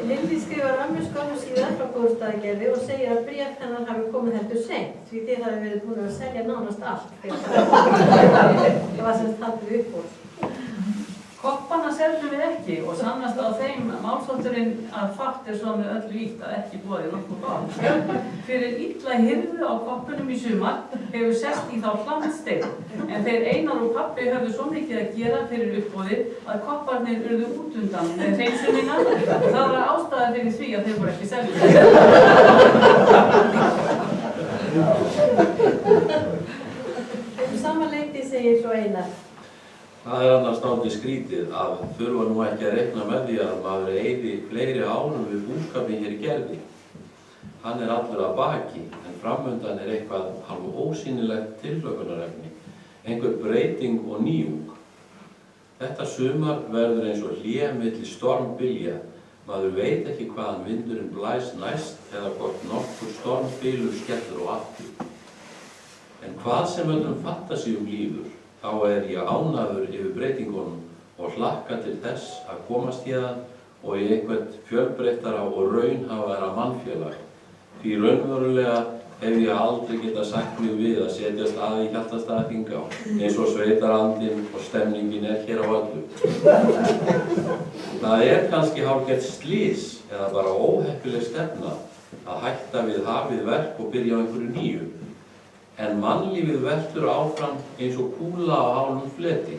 Lilli skrifar ömmu skömmu síðan frá Kórustaðagerði og segir að bréf hennar hafi komið heldur seint, því þið hafi verið búin að selja nánast allt. Það var sem haldið uppbúð. Koppana seljum við ekki og sannast á þeim málsátturinn að fátt svo með öllu ítt að ekki boðið nokkuð gott. Fyrir illa hirðu á koppunum í sumar hefur sest í þá hlammsteinn, en þeir Einar og pabbi höfðu svo mikið að gera fyrir uppboðið að kopparnir urðu út undan með hreinsunina og það var ástæða fyrir því að þeir voru ekki seljum. Sama leyti segir svo Einar. Það annars dálítið skrítið að þurfa nú ekki að reikna með því að maður eyði fleiri árum við búskapinn hér í Gerði. Hann allur að baki, en framundan eitthvað hálf ósýnilegt tilhlökkunarefni, einhver breyting og nýjung. Þetta sumar verður eins og hlé milli stormbylja. Maður veit ekki hvaðan vindurinn blæs næst eða hvort nokkur stormbylur skellur og aftur. En hvað sem öllum fantasíum lífur, þá ég ánægður yfir breytingunum og hlakka til þess að komast héðan og í einhvern fjölbreyttara og raunhæfara mannfélag. Því raunverulega hef ég aldrei getað sagt mig við að setjast að í Hjaltastaðaþingá eins og sveitarandinn og stemningin hér á öllu. Það kannski hálfgert slys eða bara óheppileg stefna að hætta við hafið verk og byrja á einhverju nýju. En mannlífið veltur áfram eins og kúla á hálum fleti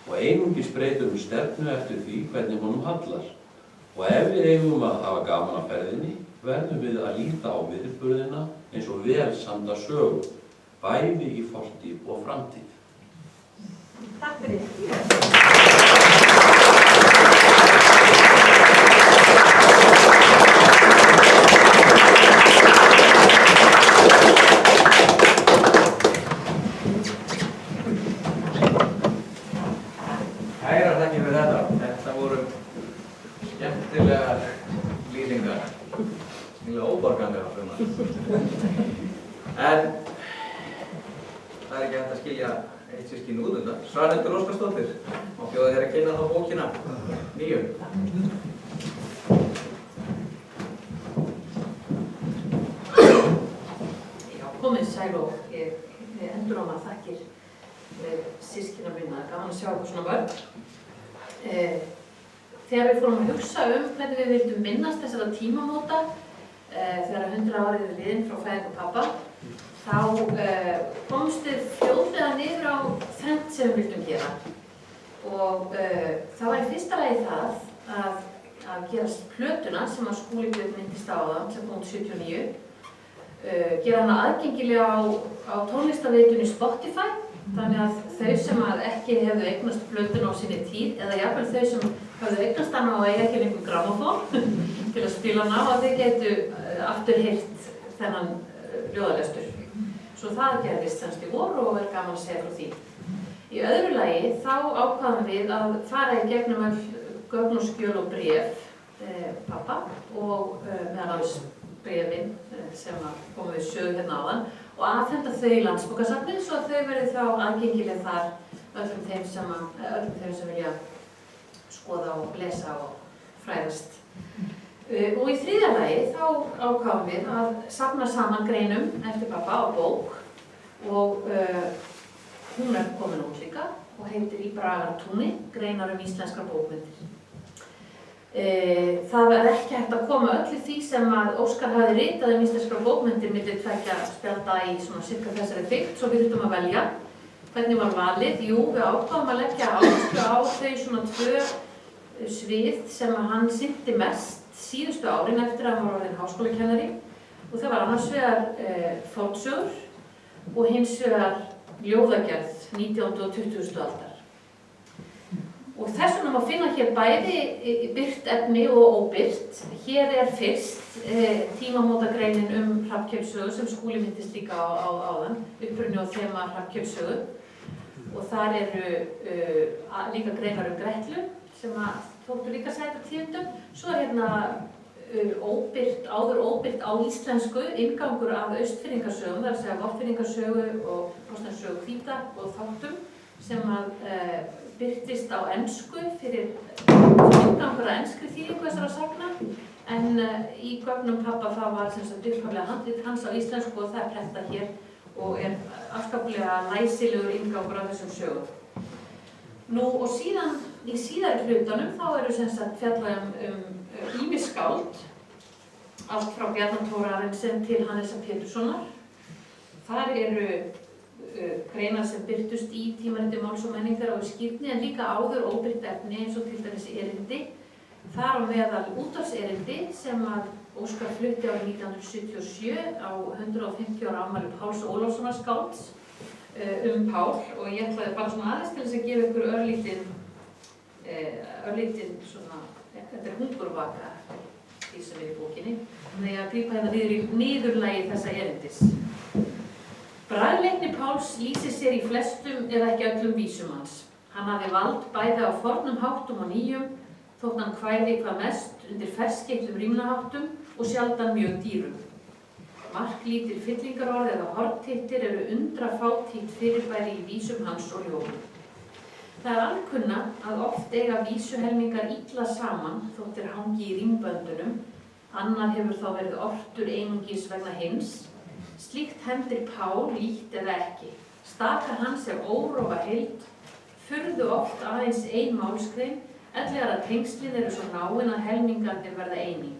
og einungis breytir stefnu eftir því hvernig honum hallar. Og ef við eigum að hafa gaman af ferðinni, verðum við að líta á viðburðina eins og vel samda sögu, bæði í fortíð og framtíð. Takk fyrir. já, en það ekki hægt að skilja eitt systkini út undan. Svanhildur Óskarsdóttir, má bjóða þér að kynna þá bókina nýju. Já, komið sæl og ég endur á maður þakkir systkina minna, gaman að sjá eitthvað svona vörð. Þegar við fórum að hugsa hvernig við vildum minnast þessara tímamóta, þegar 100 árið er liðin frá fæðingu pabba, þá komst við fljótlega niður á þrennt sem við vildum gera. Og það var í fyrsta lagi það að gera plötuna sem að Skúli Björn myndist á áðan, sem kom út 79, gera hana aðgengilega á tónlistaveitunni Spotify, þannig að þau sem ekki hefðu eignast plötuna á sinni tíð, eða jafnvel þau sem hefðu eignast hana og eiga ekki lengur grammófón til að spila hana og að þau getu aftur heyrt þennan ljóðalestur. Svo það gerðist semst í vor og er gaman að segja frá því. Í öðru lagi þá ákvaðum við að fara í gegnum all gögn og skjöl og bréf pabba og meðal alls bréfin sem komum við sögu hérna áðan og afhenda þau í Landsbókasafnið svo að þau verði þá aðgengileg þar öllum þeim sem vilja skoða og lesa og fræðast. Og í þriðja lagi þá ákváðum við að safna saman greinum eftir pappa á bók og hún er komin út líka og heitir Í Bragartúni, greinar íslenskar bókmenntir. Það er ekki hægt að koma öllu því sem að Óskar hafi ritað íslenskar bókmenntir milli tveggja spjalda í svona cirka þessari byggt, svo við þurftum að velja. Hvernig var valið? Jú, við ákváðum að leggja áherslu á þau svona 2 svið sem að hann sinnti mest síðustu árin eftir að hann var orðinn háskólakennari og það var annars vegar fornsögur og hins vegar ljóðagerð 19. og 20. aldar. Og þess vegna má finna hér bæði birt efni og óbirt. Hér er fyrst tímamótagreinin Hrafnkels-sögu sem Skúli myndist líka á áðan, uppruni og þema Hrafnkels-sögu. Og þar eru líka greinar Gretlu sem þóttu líka sæta tíðindum. Svo er hérna áður óbirt á íslensku inngangur af austfirðingasögum, það er að segja Vopnfirðingasögu og Þorsteinssögu hvíta og þáttum sem birtist á ensku fyrir inngangur að enskri þýðingu þessara sagna en í gögnum pabba það var sem sagt upphaflega handrit hans á íslensku og það er prentað hér og er afskaplega læsilegur inngangur af þessum sögum. Nú og síðan í síðari hlutunum þá eru sem sagt fjallað ýmis skáld, allt frá Bjarna Thorarensen til Hannesar Péturssonar. Þar eru greinar sem birtust í tímariti Máls og menningar á Skírni en líka áður óbirt efni eins og til dæmis erindi. Þar á meðal útvarpserindi sem að Óskar flutti árið 1977 á 150 ára afmæli Páls Ólafssonar skálds Pál og ég ætlaði bara svona aðeins til þess að gefa ykkur örlítinn svona, þetta er hungurvaka því sem er í bókinni, þannig að grípa hérna niður í niðurlagi þessa erindis. Bragðleikni Páls lýsir sér í flestum eða ekki öllum vísum hans. Hann hafði vald bæði á fornum háttum og nýjum, þótt hann kvæði hvað mest undir ferskeyttum rímnaháttum og sjaldan mjög dýrum. Marklítil fyllingarorð eða horntittir eru undrafátítt fyrirbæri í vísum hans og ljóðum. Það er alkunna að oft eiga vísuhelmingar illa saman þótt þeir hangi í rímböndunum, annar hefur þá verið ortur einungis vegna hins. Slíkt hendir Pál lítt eða ekki. Stakar hans er órófa heild, furðu oft aðeins ein málsgrein, ellegar að tengslin eru svo náin að helmingarnir verða eining.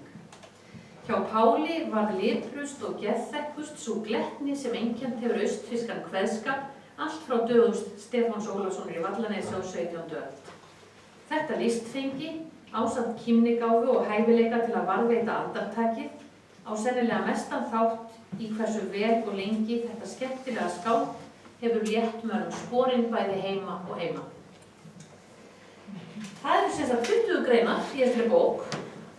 Hjá Páli varð liprust og geðþekkust sú glettni sem einkennt hefur austfirskan kveðskap allt frá dögum Stefáns Ólafssonar í Vallanesi á 17. öld. Þetta listfengi, ásamt kímnigáfu og hæfileika til að varðveita andartakið, á sennilega mestan þátt í hversu vel og lengi þetta skemmtilega skáld hefur létt mörgum sporin bæði heima og heima. Það eru sem sagt 20 greinar í þessari bók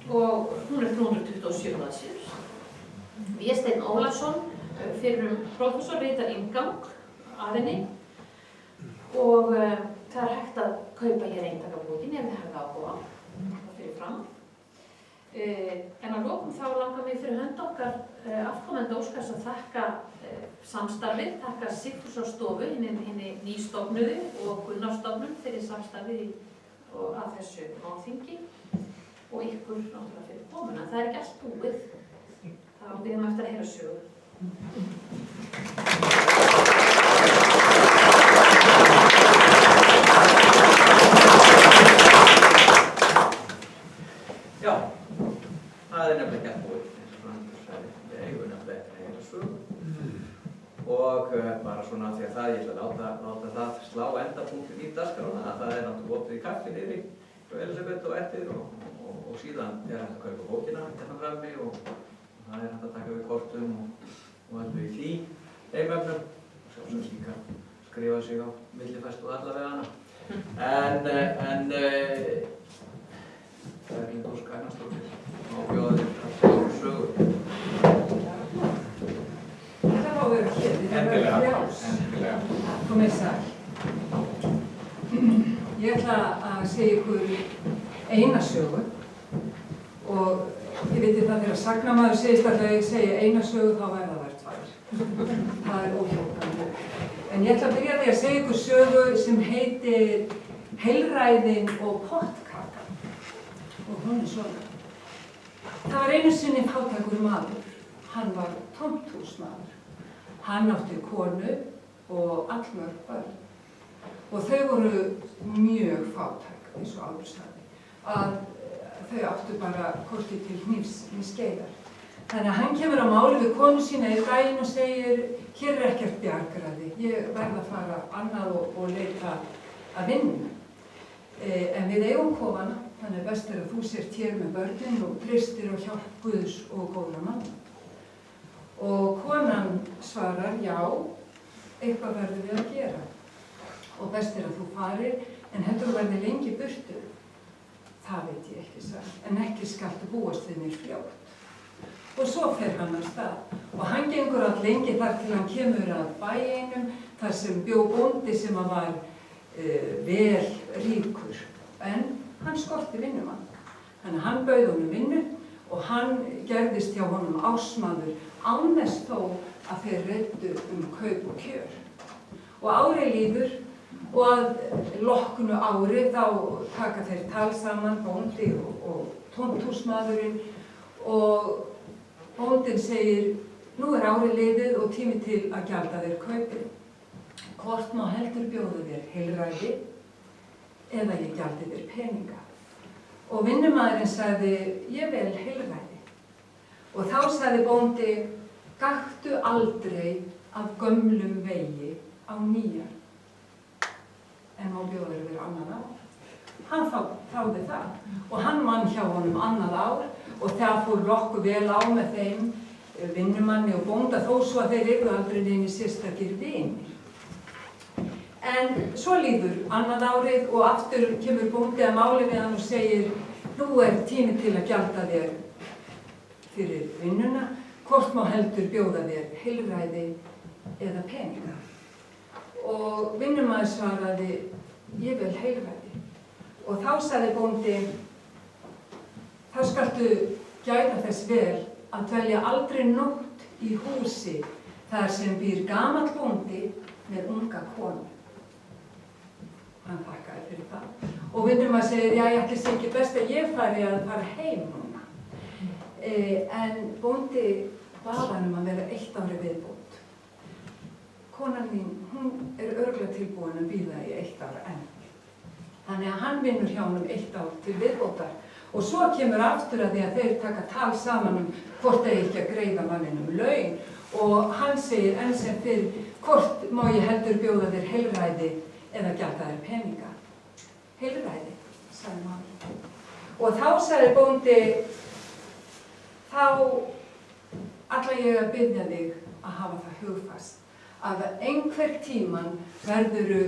og hún er 327 blaðsíður. Vésteinn Ólafsson, fyrrum prófessor, ritar inngang að henni og það er hægt að kaupa hér eintak af bókinni ef þið hafið áhuga fyrir fram. En að lokum þá langar mig fyrir hönd okkar afkomenda Óskars að þakka samstarfið, þakka Sigfúsarstofu, hinni nýstofnuðu og Gunnarsstofnun fyrir samstarfið að þessu málþingi og ykkur náttúrulega fyrir komuna. Það ekki allt búið, þá við hefum eftir að heyra sögu. Já, það nefnilega ekki allt búið, eins og Brandur sagði. Við eigum nefnilega eftir að heyra sögu. Og bara svona því að það, ég ætla að láta það slá endapunktin í dagskrána, að það náttúrulega opið í kaffi niðri hjá Elisabeth og eftir og síðan hægt að kaupa bókina hérna frammi og það hægt að taka við kortum og alveg í því heimefnum og sjálfsagt líka skrifa sig á millifærslu allavega hana. En Berglind Ósk Agnarsdóttir og bjóða þér að sögu. Það má vera hér, þetta er frjáls. Komið sæl. Ég ætla að segja ykkur eina sögu og ég veit það þegar sagnamaður segist alltaf að ég segja eina sögu þá verða þær tvær. Það er óhjókandi. En ég ætla að byrja því að segja ykkur sögu sem heitir Heilræðin og pottkaka og hún er svona. Það var einu sinni fátækur maður. Hann var tómthúsmaður. Hann átti konu og allmörg börn. Og þau voru mjög fátæk, eins og áður sagði, að þau áttu bara korti til hnífs í skeiðar. Þannig að hann kemur á máli við konu sína í daginn og segir, hér er ekkert bjargræði, ég verð að fara annað og leita að vinna. En við eigum kofana, þannig best að þú sért hér með börnin og treystir á hjálp Guðs og góðra manna. Og konan svarar, já, eitthvað verðum við að gera. Og best að þú farir, en heldur þú verði lengi burtu. Það veit ég ekki, sagði, en ekki skaltu búast við mér fljótt. Og svo fer hann af stað. Og hann gengur all lengi þar til hann kemur að bæ einum, þar sem bjó bóndi sem var vel ríkur. En hann skorti vinnumann. Þannig að hann bauð honum vinnu og hann gerðist hjá honum ársmaður án þess þó að þeir reiddu kaup og kjör. Og árið líður og að loknu ári þá taka þeir tal saman, bóndi og tómthúsmaðurinn og bóndinn segir, nú er árið liðið og tími til að gjalda þér kaupið. Hvort má heldur bjóða þér heilræði eða ég gjaldi þér peninga. Og vinnumaðurinn sagði, ég vel heilræði. Og þá sagði bóndi, gakktu aldrei af gömlum vegi á nýjan. En má bjóða þér vera annað ár. Hann þáði það og hann vann hjá honum annað ár og það fór nokkuð vel á með þeim vinnumanni og bónda þó svo að þeir eru aldrei neinir sérstakir vinir. En svo líður annað árið og aftur kemur bóndi að máli við hann og segir, nú er tími til að gjalda þér fyrir vinnuna, hvort má heldur bjóða þér heilræði eða peninga. Og vinnumaður svaraði, ég vil heilræði. Og þá sagði bóndi, þá skaltu gæta þess vel að dvelja aldrei nótt í húsi þar sem býr gamall bóndi með unga konu. Hann þakkaði fyrir það. Og vinnumaður segir, já, ég ætli sé ekki best að ég fari að fara heim núna. En bóndi bað hann að vera 1 ári viðbót. Konan mín, hún er örugglega tilbúin að bíða í 1 ára enn. Þannig að hann vinnur hjá honum 1 ár til viðbótar. Og svo kemur aftur að því að þeir taka tal saman hvort þeir ekki að greiða manninum laun. Og hann segir enn sem fyrr, hvort má ég heldur bjóða þér heilræði eða gjalda þér peninga. Heilræði, sagði maður. Og þá sagði bóndi, þá ætla ég að biðja þig að hafa það hugfast að einhver tíman verðuru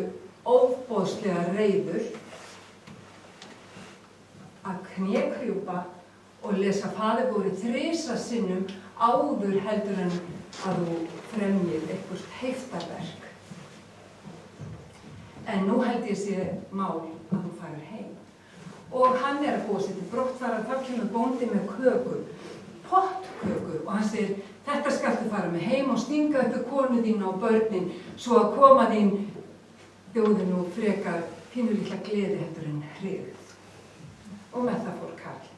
óboðslega reiður að knékrjúpa og lesa Faðirvorið 3 sinnum áður heldur en að þú fremjir eitthvað heiftarverk. En nú held ég sé mál að þú farir heim. og hann er að búa sér til brottfarar, þá kemur bóndi með kökur, pottkökur, og hann segir, þetta skaltu fara með heim og stinga uppi konu þín og börnin, svo að koma þín bjóði nú frekar pínulítla gleði heldur en hrigð. Og með það fór Karl,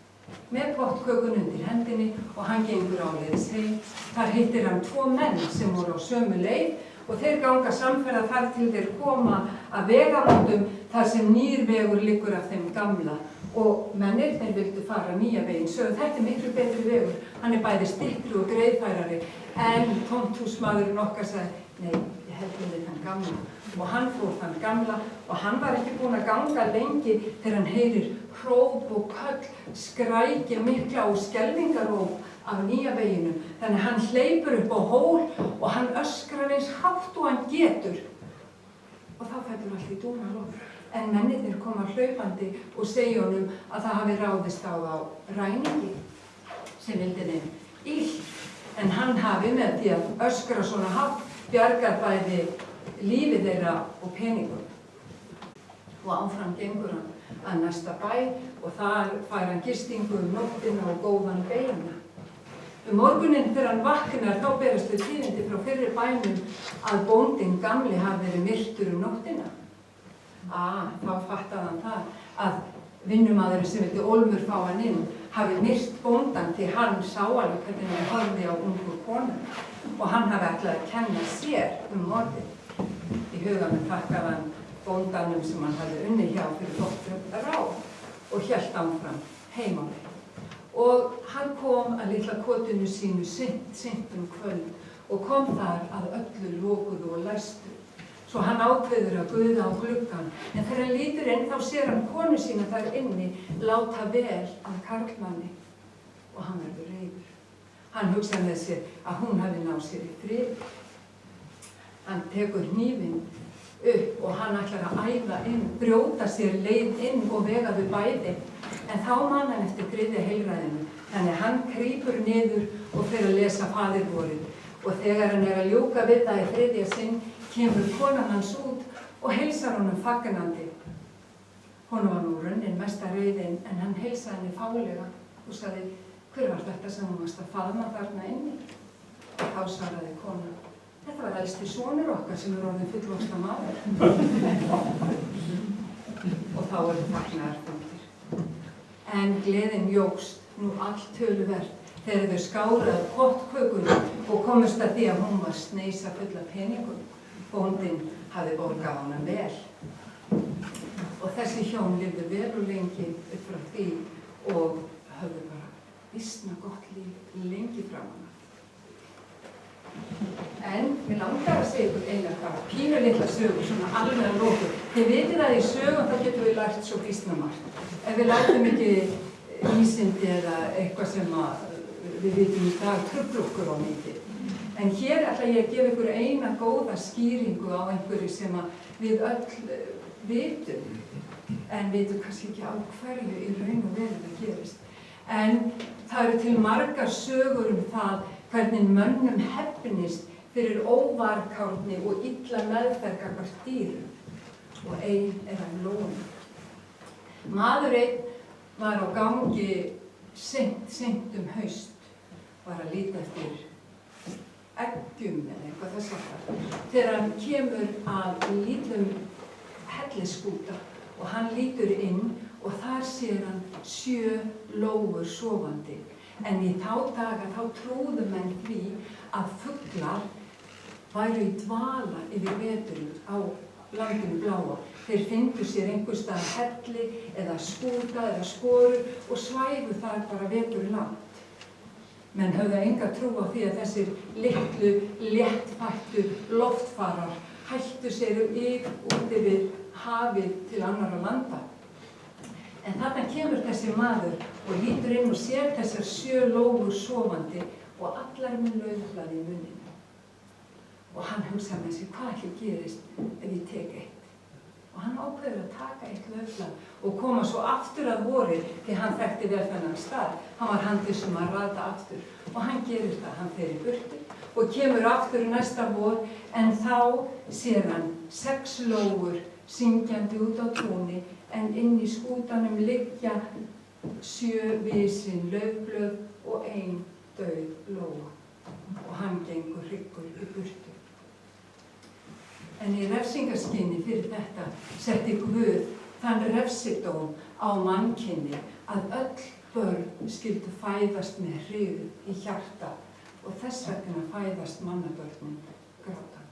með pottkökun undir hendinni og hann gengur áleiðis heim. Þar hittir hann 2 menn sem voru á sömu leið og þeir ganga samferða þar til þeir koma að vegamótum þar sem nýr vegur liggur af þeim gamla. Og mennirnir vildu fara nýja veginn, sögðu þetta er miklu betri vegur, hann er bæði styttri og greiðfærari, en tómthúsmaðurinn okkar sagði, nei, ég held við þann gamla. Og hann fór þann gamla og hann var ekki búinn að ganga lengi þegar hann heyrir hróp og köll, skrækja mikla og skelfingaróp af nýja veginum. Þannig hann hleypur upp á hól og hann öskrar eins hátt og hann getur. Og þá fellur allt í dúnalogn. En mennirnir koma hlaupandi og segja honum að það hafi ráðist á ræningi sem vildi þeim illt. En hann hafi með því að öskra svona hátt bjargað bæði lífi þeirra og peningum. Og áfram gengur hann að næsta bæ og þar fær hann gistingu nóttina og góðan beina. Morguninn þegar hann vaknar þá berast þau tíðindi frá fyrri bænum að bóndinn gamli hafi verið myrtur nóttina. Þá fattaði hann það að vinnumaðurinn sem vildi Olmur fá hann inn hafi myrt bóndan því hann sá alveg hvernig hann horfði á ungu konuna og hann hafi ætlað að kenna sér morðið. Í huganum þakkaði hann bóndanum sem hann hafði unnið hjá fyrir gott ráð og hélt áfram heim á leið. Og hann kom að litla kotinu sínu seint kvöld og kom þar að öllu lokuðu og læstu. Svo hann ákveður að guða á gluggann, en þegar hann lítur inn þá sér hann konu sína þar inni láta vel að karlmanni og hann verður reiður. Hann hugsaði með sér að hún hafi náð sér í frið. Hann tekur hnífinn upp og hann ætlar að æða inn, brjóta sér leið inn og vega við bæði. En þá man hann eftir þriðja heilræðinu, þannig hann krýpur niður og fer að lesa faðirvorið. Og þegar hann er að ljúka við það í þriðja sinn, kemur konan hans út og heilsar honum fagnandi. Honum var nú runnin mesta reiðin en hann heilsaði henni fálega og sagði, hver var þetta sem hún varst að faðma þarna inni? Og þá svaraði konan, þetta var elsti sonur okkar sem er orðinn fullvaxta maður. Og þá eru fagnaðarfundir. En gleðin jókst nú allt töluvert þegar þau skáruðu pottkökunni og komust að því að hún var sneisa full af peningum. Bóndinn hafði borgað honum vel. Og þessi hjón lifðu vel og lengi upp frá því og höfðu bara býsna gott líf lengi frá hana. En mér langar að segja ykkur eina pínu litla sögur, svona alveg að lokum. Þið vitið að í sögum þá getum við lært svo býsna margt. Ef við lærdum ekki vísindi eða eitthvað sem við vitum í dag truflar okkur á mikið. En hér ætla ég að gefa ykkur eina góða skýringu á einhverju sem við öll vitum, en vitum kannski ekki á hverju í raun og veru það gerist. En það eru til margar sögur það hvernig mönnum heppnist fyrir óvarkárni og illa meðferð gagnvart dýrum. Og ein er af lóni. Maður einn var á gangi seint haust, var að líta eftir eggjum eða eitthvað þess aftar. Þegar hann kemur að lítlum hellisskúta og hann lítur inn og þar sér hann 7 lóur sofandi. En í þá daga þá trúðu menn því að fuglar væru í dvala yfir veturinn á landinu bláa. Þeir fyndu sér einhvers staðar helli eða skúta eða skorur og svæfu þar bara veturinn langt. Menn höfðu enga trú á því að þessir litlu, léttfættu loftfarar hættu sér út yfir hafið til annarra landa. En þarna kemur þessi maður og lítur inn og sér þessar 7 lóur sofandi og allar með laufblað í munninu. Og hann hugsaði með sér, hvað ekki gerist ef ég tek eitt? Og hann ákveður að taka eitt laufblað og koma svo aftur að vori því hann þekkti vel þennan stað. Hann var handviss um að rata aftur og hann gerir það, hann fer í burtu og kemur aftur næsta vor en þá sér hann 6 lóur syngjandi út á túni, en inn í skútanum liggja 7 visin laufblöð og 1 dauð lóa. Og hann gengur hryggur í burtu. En í refsingarskyni fyrir þetta setti Guð þann refsidóm á mannkynni að öll börn skyldu fæðast með hryggð í hjarta og þess vegna fæðast mannabörnin grátandi.